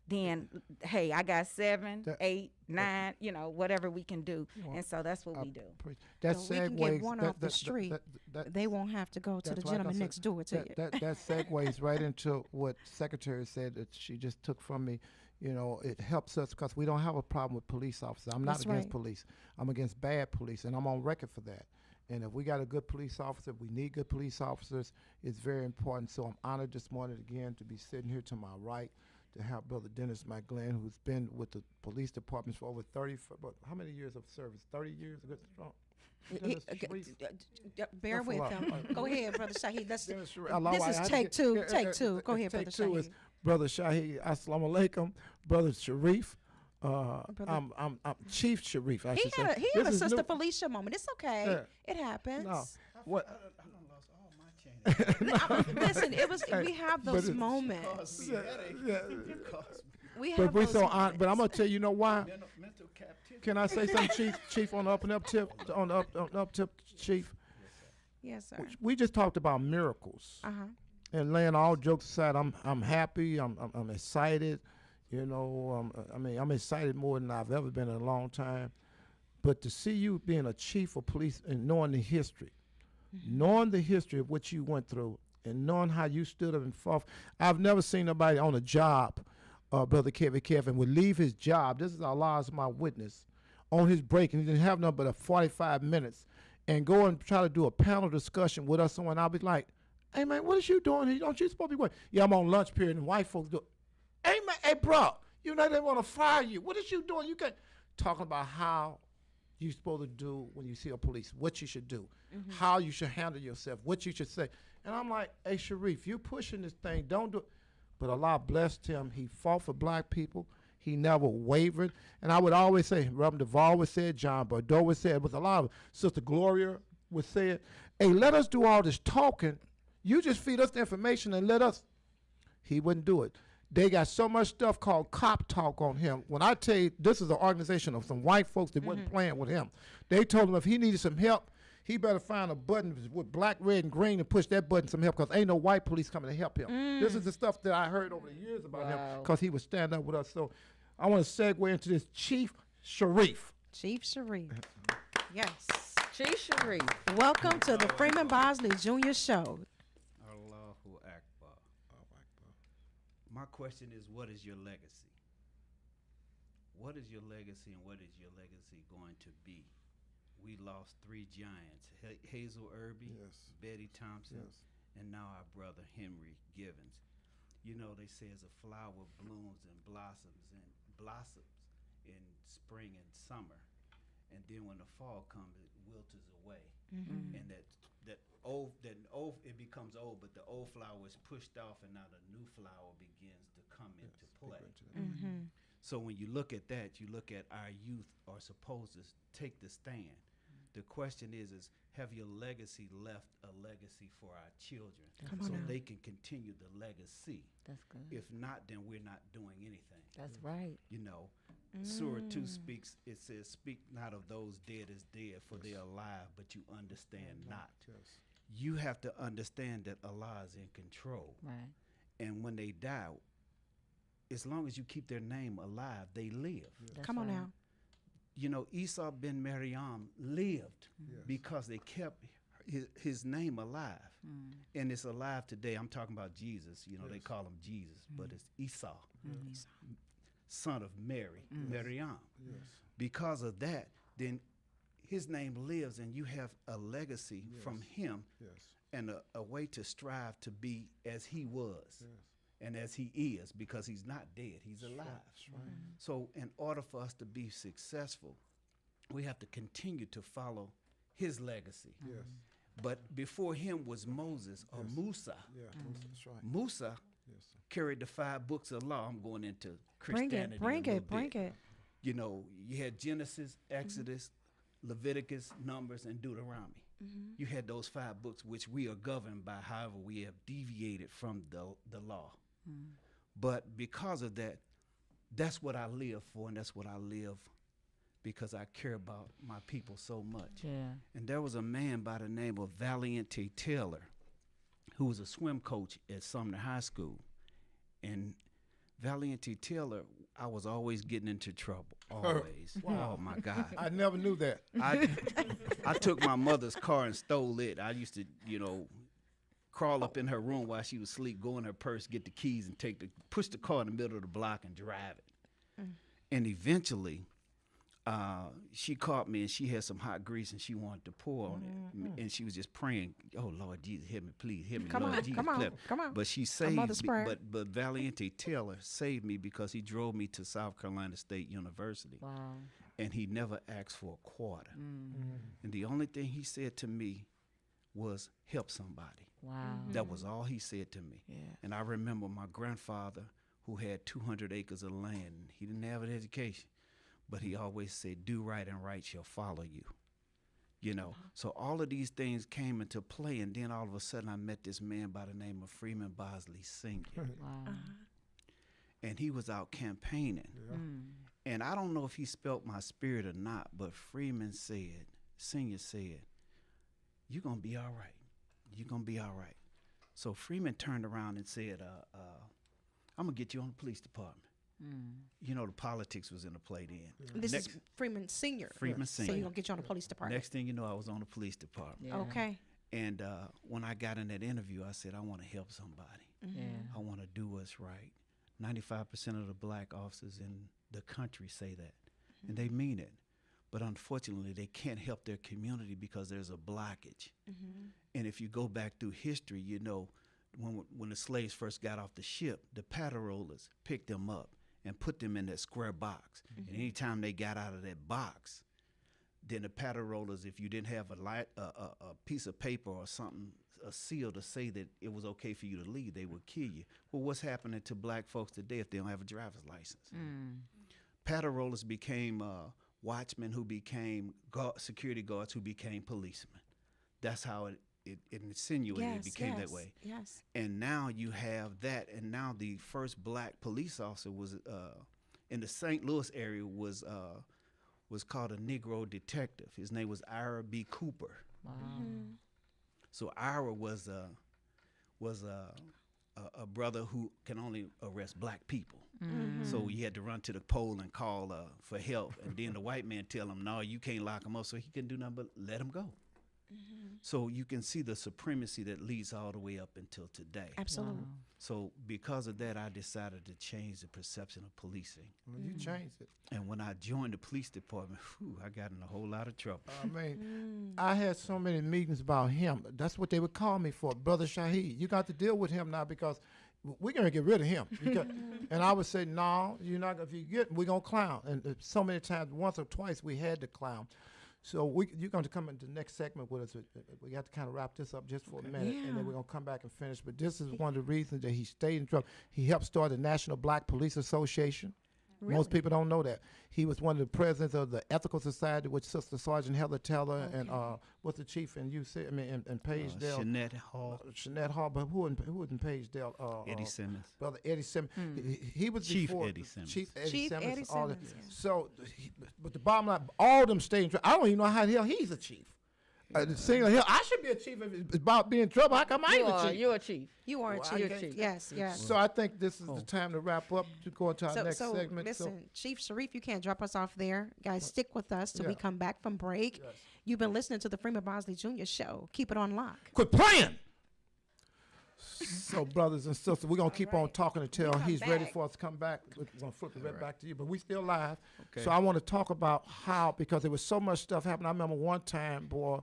then hey, I got 7, 8, 9, whatever we can do, and so that's what we do. That so we can get one off the street. They won't have to go to the gentleman next door to you. That segues right into what Secretary said that she just took from me. It helps us because we don't have a problem with police officers. I'm not against police. I'm against bad police, and I'm on record for that. And if we got a good police officer, we need good police officers. It's very important. So I'm honored this morning again to be sitting here to my right to have Brother Dennis McGlenn, who's been with the police departments for over 30, how many years of service? 30 years? Bear with him. Go ahead, Brother Shaheed. This is take two. Take two. Go ahead, Brother Shaheed. Take two is Brother Shaheed. Assalamu alaikum. Brother Sharif. I'm Chief Sharif. He had a Sister Felicia moment. It's okay. It happens. No. What? I done lost all my change. Listen, we have those moments. We have but those moments. But I'm gonna tell you know why. Mental captivity. Can I say something, Chief, on the up and up tip? On the up tip, Chief. Yes, sir. We just talked about miracles. And laying all jokes aside, I'm happy. I'm excited. I'm excited more than I've ever been in a long time. But to see you being a chief of police and knowing the history, knowing the history of what you went through, and knowing how you stood up and fought. I've never seen nobody on a job Brother Kevin would leave his job. This is Allah's my witness. On his break, and he didn't have nothing but a 45 minutes, and go and try to do a panel discussion with us. And I'll be like, "Hey man, what is you doing here? Don't you supposed to be working?" "Yeah, I'm on lunch period." And white folks do. "Hey man, hey bro, you know they want to fire you. What is you doing? You can't." Talking about how you're supposed to do when you see a police, what you should do, how you should handle yourself, what you should say. And I'm like, "Hey Sharif, you pushing this thing, don't do it." But Allah blessed him. He fought for black people. He never wavered. And I would always say, Reverend Duvall would say it, John Bordeaux would say it, with a lot of Sister Gloria would say it. "Hey, let us do all this talking. You just feed us the information and let us." He wouldn't do it. They got so much stuff called cop talk on him. When I tell you, this is an organization of some white folks that wasn't playing with him. They told him if he needed some help, he better find a button with black, red, and green and push that button some help, because ain't no white police coming to help him. This is the stuff that I heard over the years about him, because he would stand up with us. So I want to segue into this Chief Sharif. Chief Sharif. Yes. Chief Sharif. Welcome to the Freeman Bosley Jr. Show. Allahu Akbar. My question is, what is your legacy? What is your legacy, and what is your legacy going to be? We lost 3 giants, Hazel Irby, Betty Thompson, and now our brother Henry Givens. You know, they say as a flower blooms and blossoms in spring and summer, and then when the fall comes, it wilts away, and that old it becomes old, but the old flower is pushed off, and now the new flower begins to come into play. So when you look at that, you look at our youth are supposed to take the stand. The question is have your legacy left a legacy for our children so they can continue the legacy? That's good. If not, then we're not doing anything. That's right. You know, Surah 2 speaks, it says, "Speak not of those dead as dead, for they are alive, but you understand not." You have to understand that Allah is in control. Right. And when they die, as long as you keep their name alive, they live. Come on now. You know, Isa bin Maryam lived because they kept his name alive. And it's alive today. I'm talking about Jesus. You know, they call him Jesus, but it's Isa, son of Mary, Maryam. Because of that, then his name lives, and you have a legacy from him and a way to strive to be as he was. And as he is, because he's not dead, he's alive. So in order for us to be successful, we have to continue to follow his legacy. But before him was Moses or Musa. Musa carried the 5 books of law. I'm going into Christianity. Bring it. You know, you had Genesis, Exodus, Leviticus, Numbers, and Deuteronomy. You had those 5 books which we are governed by, however we have deviated from the law. But because of that, that's what I live for, and that's what I live because I care about my people so much. And there was a man by the name of Valiant T. Taylor who was a swim coach at Sumner High School. And Valiant T. Taylor, I was always getting into trouble, always. Wow. Oh, my God. I never knew that. I took my mother's car and stole it. I used to, you know, crawl up in her room while she was asleep, go in her purse, get the keys, and push the car in the middle of the block and drive it. And eventually, she caught me, and she had some hot grease, and she wanted to pour on it. And she was just praying, "Oh, Lord Jesus, hit me, please, hit me, Lord Jesus, please." Come on. But she saved me. But Valiente Taylor saved me because he drove me to South Carolina State University. Wow. And he never asked for a quarter. And the only thing he said to me was, "Help somebody." Wow. That was all he said to me. And I remember my grandfather, who had 200 acres of land. He didn't have an education, but he always said, "Do right and right shall follow you." You know, so all of these things came into play, and then all of a sudden I met this man by the name of Freeman Bosley Sr. Wow. And he was out campaigning. And I don't know if he spelt my spirit or not, but Freeman Senior said, "You're going to be all right. You're going to be all right." So Freeman turned around and said, "I'm going to get you on the police department." You know, the politics was in the play then. This is Freeman Sr. Freeman So Sr. you're going to get you on the police department. Next thing you know, I was on the police department. Okay. And when I got in that interview, I said, "I want to help somebody. I want to do what's right, 95% of the black officers in the country say that, and they mean it. But unfortunately, they can't help their community because there's a blockage. And if you go back through history, you know, when the slaves first got off the ship, the paddle rollers picked them up and put them in that square box. And anytime they got out of that box, then the paddle rollers, if you didn't have a piece of paper or something, a seal to say that it was okay for you to leave, they would kill you. Well, what's happening to black folks today if they don't have a driver's license? Paddle rollers became watchmen who became security guards who became policemen. That's how it insinuated it became that way. Yes. And now you have that, and now the first black police officer was in the St. Louis area was called a Negro detective. His name was Ira B. Cooper. Wow. So Ira was a brother who can only arrest black people. So he had to run to the pole and call for help, and then the white man tell him, no, you can't lock him up, so he couldn't do nothing but let him go. So you can see the supremacy that leads all the way up until today. Absolutely. Wow. So because of that, I decided to change the perception of policing. Well, you changed it. And when I joined the police department, I got in a whole lot of trouble. I mean, I had so many meetings about him. That's what they would call me for, Brother Shaheed. You got to deal with him now because we're going to get rid of him. And I would say, no, you're not. If you get, we're going to clown. And so many times, once or twice, we had to clown. So you're going to come into the next segment with us. We got to kind of wrap this up just for a minute, and then we're going to come back and finish. But this is one of the reasons that he stayed in trouble. He helped start the National Black Police Association. Really? Most people don't know that. He was one of the presidents of the Ethical Society with Sister Sergeant Heather Taylor and what's the chief in UC? I mean, in Pagedale. Shanette Hall. Shanette Hall, but who in Pagedale? Eddie Simmons. Brother Eddie Simmons. He was Chief before Eddie Simmons. Chief Eddie Chief Simmons. Eddie all that. Simmons, yes. So, but the bottom line, all them stay in trouble. I don't even know how the hell he's a chief. The single hell, I should be a chief if it's about being in trouble. How come I ain't a chief? You're a chief. You are a chief. Yes, yes. So I think this is the time to wrap up to go into our next segment. Listen, Chief Sharif, you can't drop us off there. Guys, stick with us till we come back from break. Yes. You've been listening to the Freeman Bosley Jr. Show. Keep it on lock. Quit playing. So, brothers and sisters, we're going to keep on talking until he's ready for us to come back. We're going to flip it right back to you, but we still live. Okay. So I want to talk about how, because there was so much stuff happening. I remember one time, boy,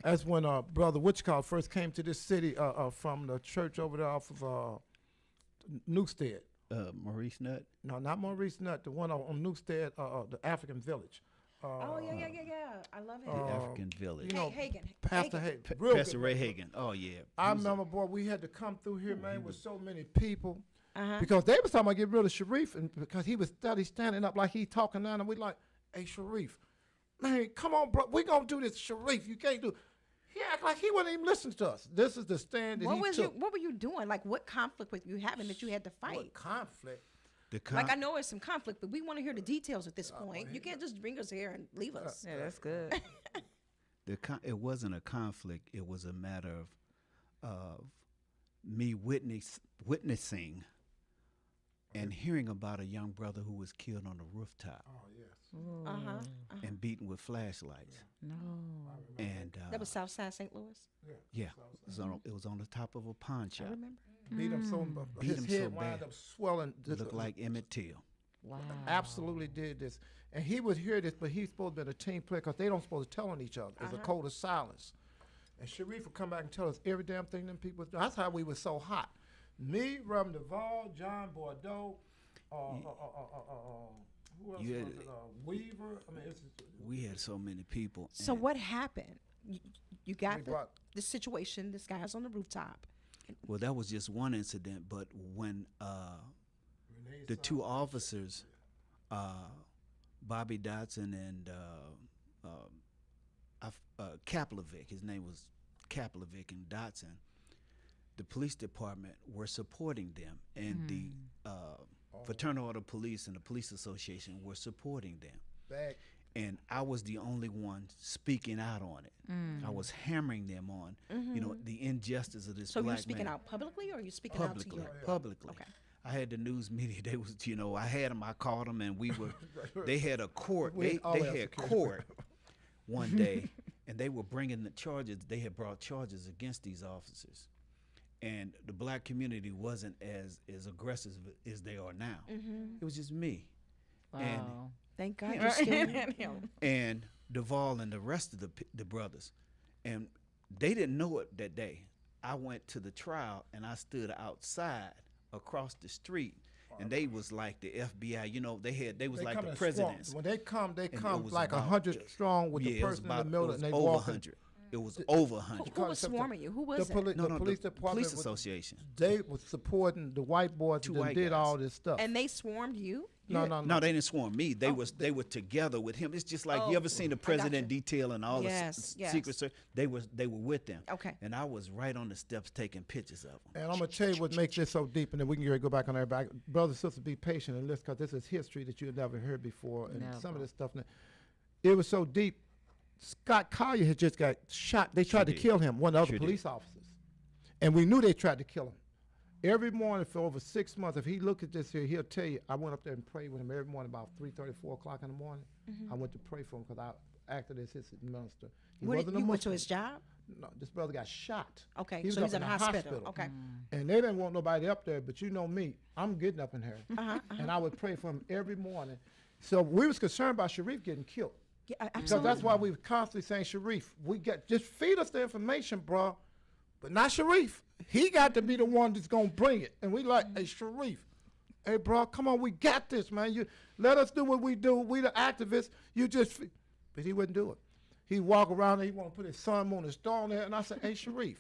that's when Brother Witchcott first came to this city from the church over there off of Newstead. Maurice Nutt. No, not Maurice Nutt, the one on Newstead, the African Village. Oh, yeah. I love it. The African Village. You know, Hagen. Pastor Hagen. Hagen. Pastor Ray Hagen. Oh, yeah. I remember, boy, we had to come through here, man, with so many people. Because they was talking about getting rid of Sharif, and because he was standing up like he talking down, and we like, hey, Sharif, man, come on, bro, we gonna do this, Sharif. You can't do. He act like he wasn't even listening to us. This is the stand that he took. What were you doing? Like, what conflict were you having that you had to fight? What conflict? Like, I know there's some conflict, but we want to hear the details at this point. You can't just bring us here and leave us. Yeah, that's good. It wasn't a conflict. It was a matter of me witnessing and hearing about a young brother who was killed on the rooftop. Oh, yes. And beaten with flashlights. No. And That was Southside St. Louis? yeah, it was on the top of a pawn shop. I remember. Beat him so Beat his him head so wound bad. up swelling. It looked like Emmett Till. Wow. Absolutely did this. And he would hear this, but he's supposed to be a team player because they don't supposed to tell on each other. It's a code of silence. And Sharif would come back and tell us every damn thing them people do. That's how we were so hot. Me, Reverend Duvall, John Bordeaux, who else was it? Weaver. I mean, We had so many people. So and what happened? You got We brought- the situation. This guy's on the rooftop. Well, that was just one incident, but when the two officers, Bobby Dotson and Kaplivic, his name was Kaplivic and Dotson, the police department were supporting them, and the Fraternal Order Police and the Police Association were supporting them. back. And I was the only one speaking out on it. I was hammering them on, the injustice of this So black you're speaking man. out publicly, or are you speaking Publicly, out to you? publicly. Okay. I had the news media. They was, I had them. I called them, and we were. They had a court. We They always have had security. court one day, and they were bringing the charges. They had brought charges against these officers, and the black community wasn't as aggressive as they are now. It was just me. And thank God you're still and Duvall and the rest of the brothers, and they didn't know it that day. I went to the trial and I stood outside across the street, and they was like the FBI. You know, they was like the presidents. Strong. When they come like 100 strong with the person in the middle, and they over walk 100. It was over 100. Who was swarming you? Who was the it? the police department, police association. They was supporting the white boys that did all this stuff. And they swarmed you? No, they didn't swarm me. They were together with him. It's just like you ever seen the president detail and all the secret service. They were with them. Okay. And I was right on the steps taking pictures of them. And I'm gonna tell you what makes this so deep, and then we can go back on everybody. Brothers and sisters, be patient and listen, because this is history that you've never heard before, and some of this stuff. It was so deep. Scott Collier had just got shot. They tried to kill him, one of the other police officers, and we knew they tried to kill him. Every morning for over 6 months, if he looked at this here, he'll tell you, I went up there and prayed with him every morning about 3:30, 4 o'clock in the morning. I went to pray for him because I acted as his minister. You went to his job? No, this brother got shot. Okay, so he's in a hospital. Okay. And they didn't want nobody up there, but you know me, I'm getting up in here. And I would pray for him every morning. So we was concerned about Sharif getting killed. Yeah, Because absolutely. that's why we were constantly saying, Sharif, just feed us the information, bro. But not Sharif. He got to be the one that's going to bring it. And we like, hey, Sharif, hey, bro, come on, we got this, man. You let us do what we do. We the activists. You just, but he wouldn't do it. He walk around and he want to put his sun, moon, and star on there. And I said, hey, Sharif,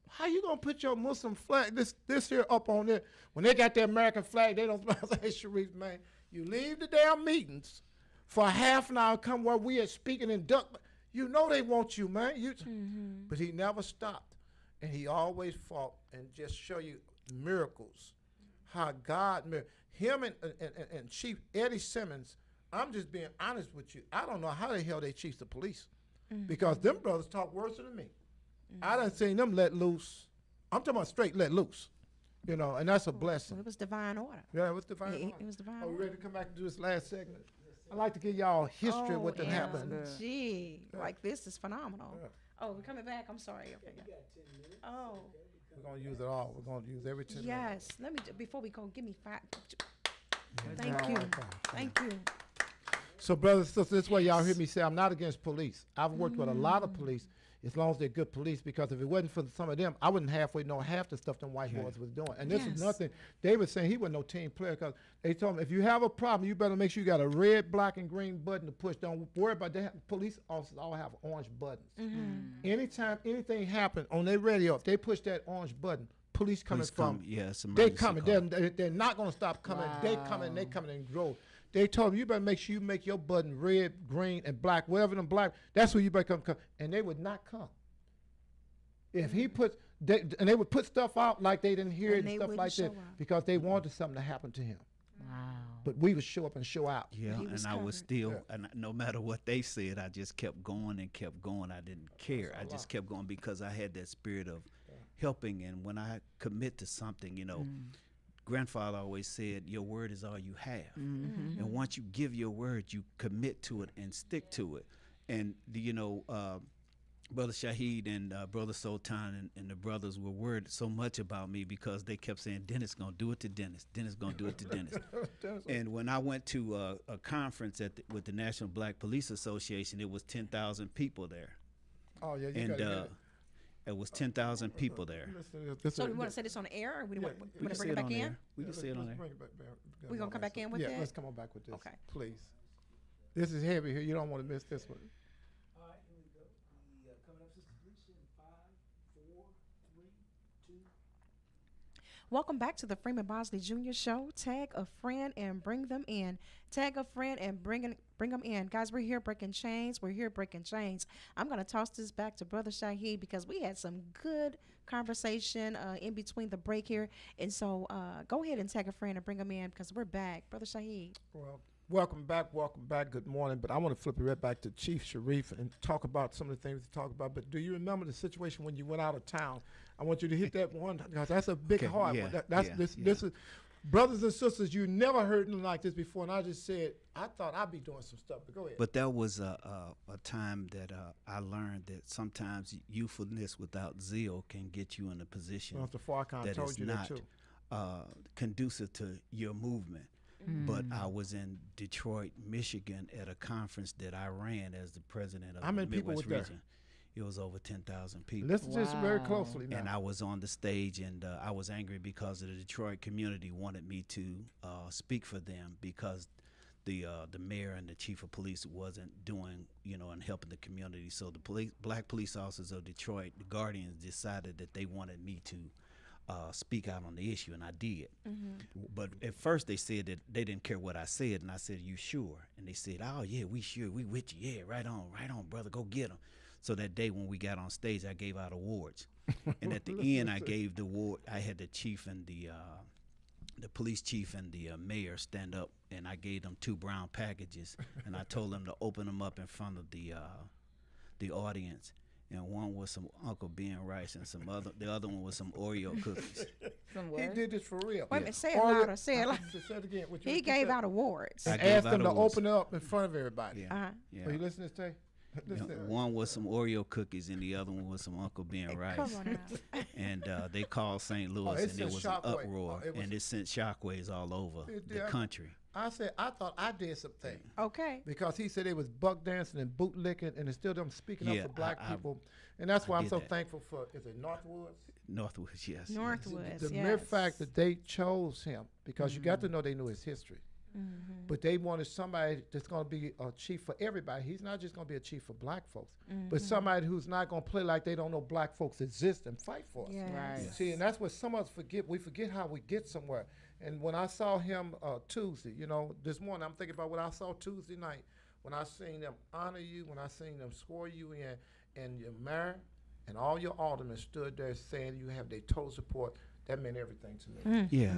how you going to put your Muslim flag, this here up on there? When they got the American flag, they don't, I said, hey, Sharif, man, you leave the damn meetings for half an hour, come where we are speaking in duck. You know they want you, man. But he never stopped. And he always fought and just show you miracles, how God, him and Chief Eddie Simmons, I'm just being honest with you. I don't know how the hell they chiefs the police, because them brothers talk worse than me. I done seen them let loose. I'm talking about straight let loose, you know, and that's a blessing. Well, it was divine order. Yeah, it was divine order. It was divine Are we order. ready to come back and do this last segment? I'd like to give y'all history of what that happened. Gee, like this is phenomenal. Oh, we're coming back. I'm sorry. Okay. Oh. We're going to use it all. We're going to use every 10 minutes. Yes. Let me, before we go, give me 5. Thank you. Thank you. So, brothers and sisters, this way y'all hear me say I'm not against police. I've worked with a lot of police, as long as they're good police, because if it wasn't for some of them, I wouldn't halfway know half the stuff them white boys was doing. And this is nothing. They were saying he wasn't no team player, because they told him, if you have a problem, you better make sure you got a red, black, and green button to push. Don't worry about that. Police officers all have orange buttons. Anytime anything happened on their radio, if they push that orange button, police coming from, they coming. They're not going to stop coming. They coming in droves. They told him, you better make sure you make your button red, green, and black, whatever them black, that's where you better come. And they would not come. If he put, and they would put stuff out like they didn't hear it and stuff like that, because they wanted something to happen to him. Wow. But we would show up and show out. Yeah, and I was still, and no matter what they said, I just kept going and kept going. I didn't care. I just kept going because I had that spirit of helping. And when I commit to something, you know, grandfather always said, your word is all you have. And once you give your word, you commit to it and stick to it. And, you know, Brother Shaheed and Brother Sultan and the brothers were worried so much about me because they kept saying, Dennis going to do it to Dennis. Dennis going to do it to Dennis. And when I went to a conference with the National Black Police Association, it was 10,000 people there. Oh, yeah, and it was 10,000 people there. So we want to say this on the air, or we want to bring it back in? We can say it on there. We're going to come back in with that? Yeah, let's come on back with this. Okay. Please. This is heavy here. You don't want to miss this one. All right, here we go. Coming up, Sister Felicia, in 5, 4, 3, 2. Welcome back to the Freeman Bosley Jr. Show. Tag a friend and bring them in. Tag a friend and bring them in. Guys, we're here breaking chains. We're here breaking chains. I'm going to toss this back to Brother Shaheed because we had some good conversation in between the break here. And so go ahead and tag a friend and bring them in because we're back. Brother Shaheed. Well, welcome back. Good morning. But I want to flip it right back to Chief Sharif and talk about some of the things we talk about. But do you remember the situation when you went out of town? I want you to hit that one because that's a big hard one. This is Brothers and sisters, you never heard anything like this before, and I just said, I thought I'd be doing some stuff, but go ahead. But that was a time that I learned that sometimes youthfulness without zeal can get you in a position Mr. Farrakhan that told is you that not too. conducive to your movement. But I was in Detroit, Michigan at a conference that I ran as the president of How many the people Midwest were there? region. It was over 10,000 people. Listen to this very closely now. And I was on the stage, and I was angry because the Detroit community wanted me to speak for them because the mayor and the chief of police wasn't doing, and helping the community. So the black police officers of Detroit, the Guardians, decided that they wanted me to speak out on the issue, and I did. But at first they said that they didn't care what I said, and I said, "You sure?" And they said, "Oh yeah, we sure, we with you, yeah, right on, brother, go get them." So that day when we got on stage, I gave out awards, and at the end I gave the award. I had the chief and the police chief and the mayor stand up, and I gave them 2 brown packages, and I told them to open them up in front of the audience. And one was some Uncle Ben rice, and the other one was some Oreo cookies. He did this for real. Wait a minute, say it louder. Say it louder. Say it again. He gave out awards. And asked them to open it up in front of everybody. Yeah. Are you listening to this, Tay? One was some Oreo cookies, and the other one was some Uncle Ben rice. Come on now. And they called St. Louis, and there was an uproar, and it sent shockwaves all over the country. I thought I did something. Okay. Because he said it was buck dancing and bootlicking, and it's still them speaking up for black people. And that's why I'm so thankful for, is it Northwoods? Northwoods, yes. Northwoods, The mere fact that they chose him, because you got to know they knew his history. But they wanted somebody that's going to be a chief for everybody. He's not just going to be a chief for black folks, but somebody who's not going to play like they don't know black folks exist and fight for us. Yes. Right. See, and that's what some of us forget. We forget how we get somewhere. And when I saw him Tuesday, this morning, I'm thinking about what I saw Tuesday night, when I seen them honor you, when I seen them swear you in, and your mayor and all your aldermen stood there saying you have their total support. That meant everything to me. Yeah,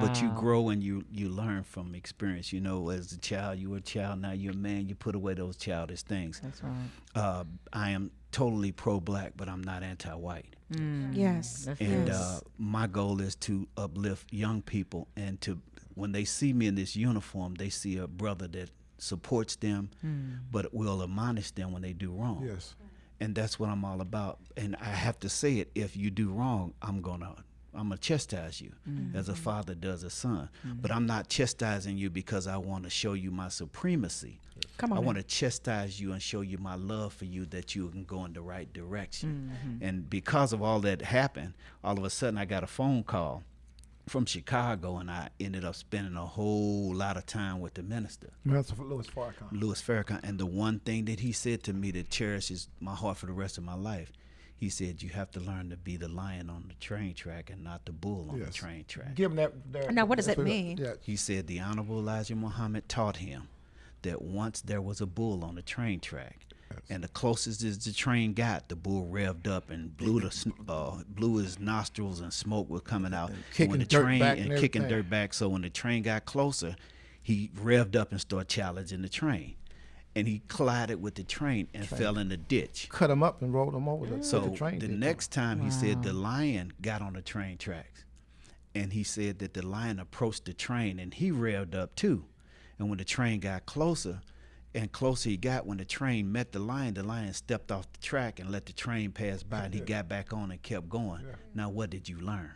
but you grow and you learn from experience. As a child, you were a child, now you're a man, you put away those childish things. That's right. I am totally pro-black, but I'm not anti-white. Yes. And my goal is to uplift young people, and when they see me in this uniform, they see a brother that supports them, but will admonish them when they do wrong. Yes. And that's what I'm all about. And I have to say it, if you do wrong, I'm gonna chastise you as a father does a son. But I'm not chastising you because I want to show you my supremacy. Come on. I want to chastise you and show you my love for you, that you can go in the right direction. And because of all that happened, all of a sudden I got a phone call from Chicago, and I ended up spending a whole lot of time with the minister. Minister Louis Farrakhan. Louis Farrakhan. And the one thing that he said to me that cherishes my heart for the rest of my life, he said, you have to learn to be the lion on the train track and not the bull on the train track. Give him that. Now, what does that mean? He said the Honorable Elijah Muhammad taught him that once there was a bull on the train track, and the closest as the train got, the bull revved up and blew his nostrils, and smoke was coming out. Kicking dirt back. So when the train got closer, he revved up and started challenging the train. And he collided with the train and fell in the ditch. Cut him up and rolled him over So the train. the next time he said the lion got on the train tracks, and he said that the lion approached the train and he revved up too. And when the train got closer and closer he got, when the train met the lion stepped off the track and let the train pass by, and he got back on and kept going. Now what did you learn?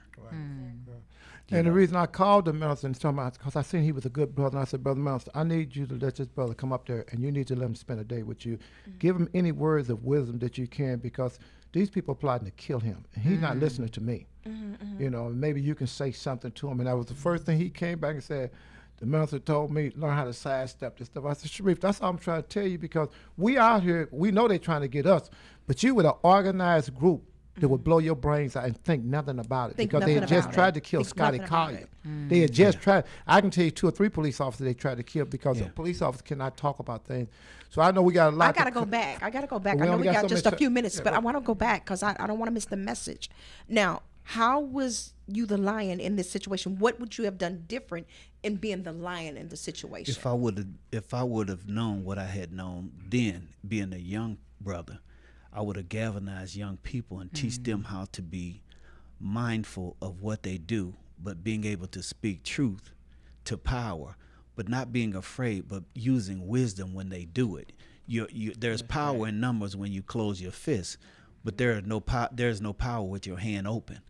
And the reason I called the minister and told him, because I seen he was a good brother, and I said, Brother Minister, I need you to let this brother come up there, and you need to let him spend a day with you. Give him any words of wisdom that you can, because these people are plotting to kill him, and he's not listening to me. Maybe you can say something to him. And that was the first thing he came back and said. The minister told me, learn how to sidestep this stuff. I said, Sharif, that's all I'm trying to tell you, because we out here, we know they're trying to get us, but you with an organized group that would blow your brains out and think nothing about it, because they had just tried to kill Scotty Collier. They had just tried. I can tell you 2 or 3 police officers they tried to kill, because a police officer cannot talk about things. So I know we got a lot. I got to go back. I know we got just a few minutes, but I want to go back because I don't want to miss the message. Now, how was you the lion in this situation? What would you have done different in being the lion in the situation? If I would have known what I had known then, being a young brother, I would have galvanized young people and teach them how to be mindful of what they do but being able to speak truth to power, but not being afraid, but using wisdom when they do it. There's power in numbers when you close your fist, but there's no power with your hand open.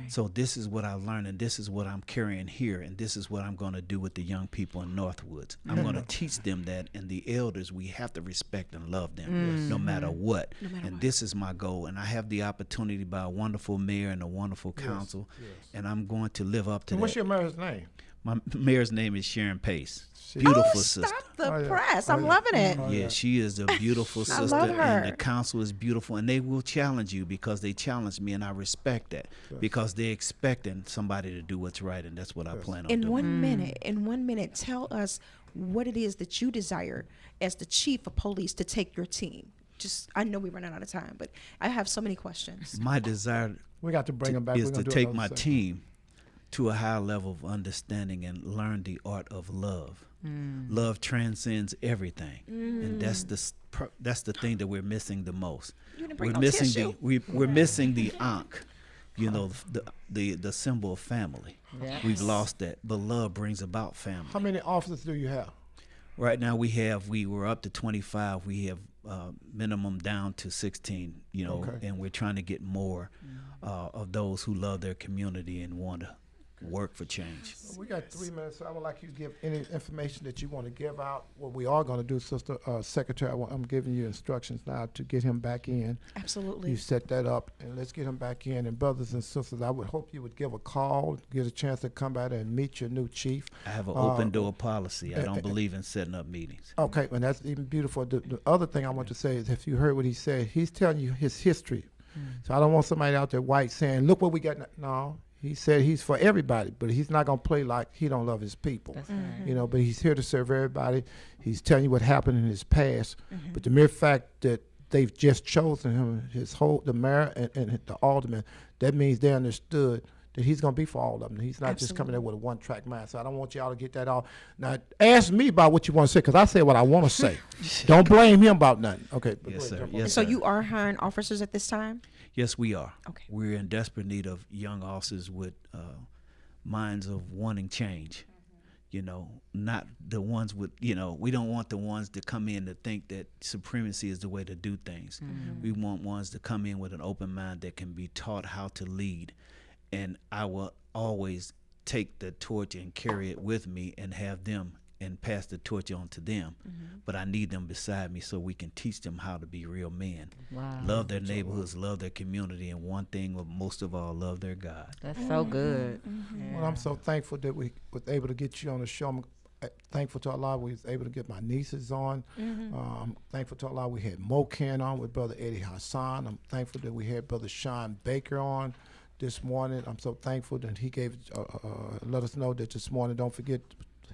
So this is what I learned, and this is what I'm carrying here, and this is what I'm going to do with the young people in Northwoods. I'm going to teach them that, and the elders, we have to respect and love them no matter what. This is my goal, and I have the opportunity by a wonderful mayor and a wonderful council, and I'm going to live up to that. What's your mayor's name? My mayor's name is Sharon Pace. Beautiful sister. Stop the press. I'm loving it. Yeah, she is a beautiful sister, love her. and the council is beautiful, and they will challenge you because they challenge me, and I respect that because they're expecting somebody to do what's right, and that's what I plan on doing. In 1 minute, tell us what it is that you desire as the chief of police to take your team. I know we're running out of time, but I have so many questions. My desire we got to bring them back. is to take my team to a higher level of understanding and learn the art of love. Love transcends everything, and that's the thing that we're missing the most. We're missing the ankh, the symbol of family. Yes. We've lost that, but love brings about family. How many officers do you have? Right now we were up to 25. We have minimum down to 16. And we're trying to get more of those who love their community and want to work for change. We got 3 minutes, so I would like you to give any information that you want to give out. What we are going to do, Sister Secretary, I'm giving you instructions now to get him back in. Absolutely. You set that up, and let's get him back in. And brothers and sisters, I would hope you would give a call, get a chance to come back and meet your new chief. I have an open door policy. I don't believe in setting up meetings. Okay, and that's even beautiful. The other thing I want to say is, if you heard what he said, he's telling you his history. So I don't want somebody out there white saying, look what we got. No. He said he's for everybody, but he's not going to play like he don't love his people. But he's here to serve everybody. He's telling you what happened in his past. But the mere fact that they've just chosen him, the mayor and the alderman, that means they understood that he's going to be for all of them. He's not just coming there with a one-track mind. So I don't want y'all to get that off. Now, ask me about what you want to say, because I say what I want to say. Don't blame him about nothing. Okay. Yes, sir. Yes, so you are hiring officers at this time? Yes, we are. Okay. We're in desperate need of young officers with minds of wanting change. Not the ones with, we don't want the ones to come in to think that supremacy is the way to do things. We want ones to come in with an open mind that can be taught how to lead. And I will always take the torch and carry it with me and have them and pass the torch on to them. But I need them beside me so we can teach them how to be real men. Wow. Love their neighborhoods, love their community, and one thing, but most of all, love their God. That's so good. Well, I'm so thankful that we was able to get you on the show. I'm thankful to Allah we was able to get my nieces on. I'm thankful to Allah we had Mocan on with Brother Eddie Hassan. I'm thankful that we had Brother Sean Baker on this morning. I'm so thankful that he gave let us know that this morning, don't forget,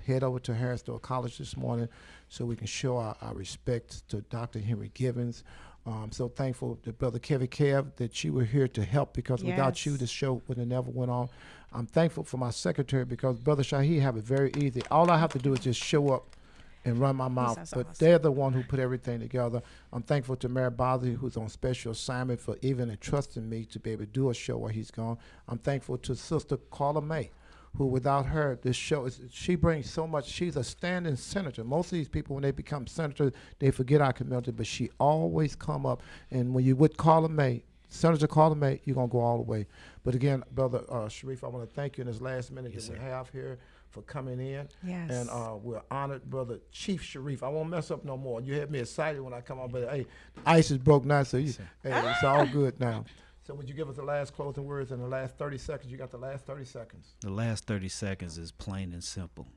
head over to Harrisville College this morning so we can show our respect to Dr. Henry Givens. I'm so thankful to Brother Kevin Kev that you were here to help, because without you, this show would have never went on. I'm thankful for my secretary, because Brother Shahi have it very easy. All I have to do is just show up and run my mouth, but awesome. They're the one who put everything together. I'm thankful to Mayor Bosley, who's on special assignment, for even entrusting me to be able to do a show while he's gone. I'm thankful to Sister Carla May, who without her, this show she brings so much. She's a standing senator. Most of these people, when they become senators, they forget our community, but she always come up. And when you with Carla May, Senator Carla May, you're going to go all the way. But again, Brother Sharif, I want to thank you in this last minute that we have here for coming in. Yes. And we're honored, Brother Chief Sharif. I won't mess up no more. You had me excited when I come on, but hey, ice is broke now, so it's all good now. So would you give us the last closing words in the last 30 seconds? You got the last 30 seconds. The last 30 seconds is plain and simple.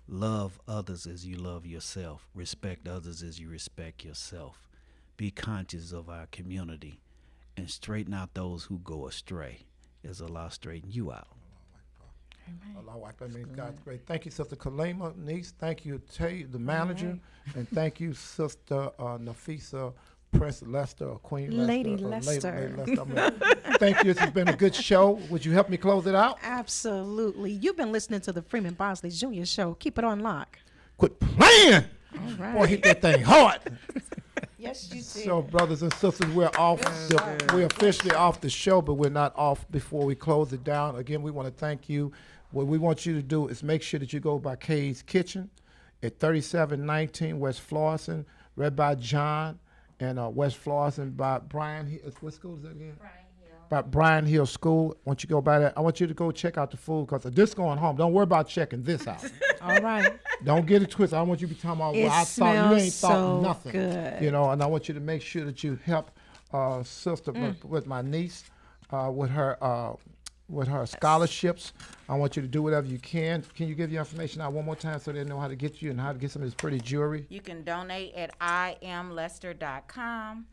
Love others as you love yourself. Respect others as you respect yourself. Be conscious of our community and straighten out those who go astray as Allah straighten you out. Allahu Akbar. God's great. Thank you, Sister Kalema, niece. Thank you, Tay, the manager. And thank you, Sister Nafisa, Prince Lester, or Queen Lady Lester. Lester. Lady Lester. Thank you. This has been a good show. Would you help me close it out? Absolutely. You've been listening to the Freeman Bosley Jr. Show. Keep it on lock. Quit playing. All right. Boy, hit that thing hard. Yes, you did. So, brothers and sisters, we're off. We're officially off the show, but we're not off before we close it down. Again, we want to thank you. What we want you to do is make sure that you go by Kay's Kitchen at 3719 West Florissant, read by John, and West Florissant by Brian. What school is that again? By Brian Hill School. Once you go by that, I want you to go check out the food because this going home. Don't worry about checking this out. All right. Don't get it twisted. I want you to be talking about, well, I thought you ain't thought nothing. Good. You know, and I want you to make sure that you help sister with my niece with her scholarships. I want you to do whatever you can. Can you give your information out one more time so they know how to get you and how to get some of this pretty jewelry? You can donate at IamLester.com.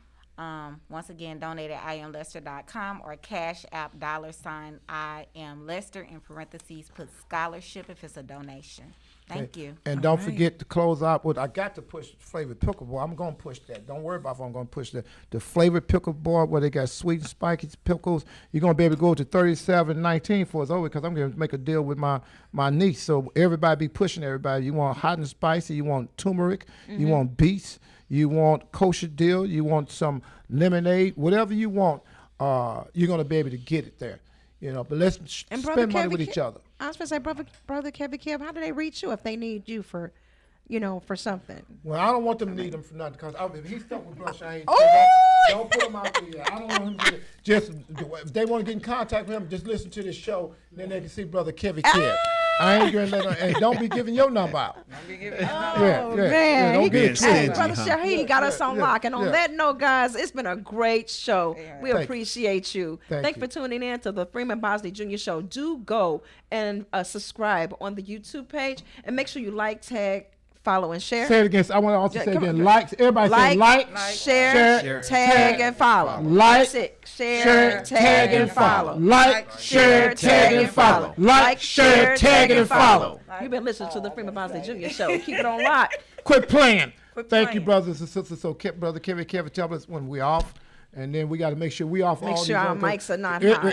Once again, donate at IamLester.com or Cash App $ I am Lester in parentheses, put scholarship if it's a donation. Thank you. And don't forget to close out with, I got to push flavored pickleball. I'm going to push that. Don't worry about if I'm going to push that. The flavored pickleball where they got sweet and spiky pickles. You're going to be able to go to 3719 for it's over because I'm going to make a deal with my niece. So everybody be pushing everybody. You want hot and spicy. You want turmeric. You want beets. You want kosher dill. You want some lemonade. Whatever you want, you're going to be able to get it there. You know, but let's spend money with each other. I was going to say, brother Kevin Kev, how do they reach you if they need you for, for something? Well, I don't want them to need him for nothing because if he's stuck with Blush, I ain't. Don't put him out there. I don't want him to just, if they want to get in contact with him, just listen to this show, and then they can see Brother Kevin Kev. I ain't going to let him, and don't be giving your number out. Don't be giving man. Don't get it twisted. Brother Shaheed got us on lock. And on that note, guys, it's been a great show. We appreciate you. Thank you for tuning in to the Freeman Bosley Jr. Show. Do go and subscribe on the YouTube page. And make sure you like, tag, follow, and share. Say it again. I want to also say again, everybody say like, share, tag, and follow. Like, share, tag, and follow. Like, share, tag, and follow. Like, share, tag, and follow. You've been listening to the Freeman Bosley Jr. Show. Keep it on lock. Quit playing. Thank you, brothers and sisters. So, Brother Kevin, tell us when we're off. And then we got to make sure we off. Make sure our mics are not hot.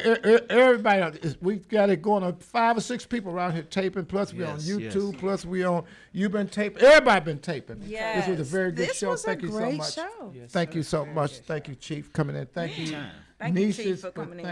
Everybody, we've got it going on. 5 or 6 people around here taping. Plus we on YouTube. Plus we on. You've been taping. Everybody been taping. Yes. This was a very good show. Thank you so much. Thank you so much. Thank you, Chief, coming in. Thank you, Thank you, Chief, for coming in.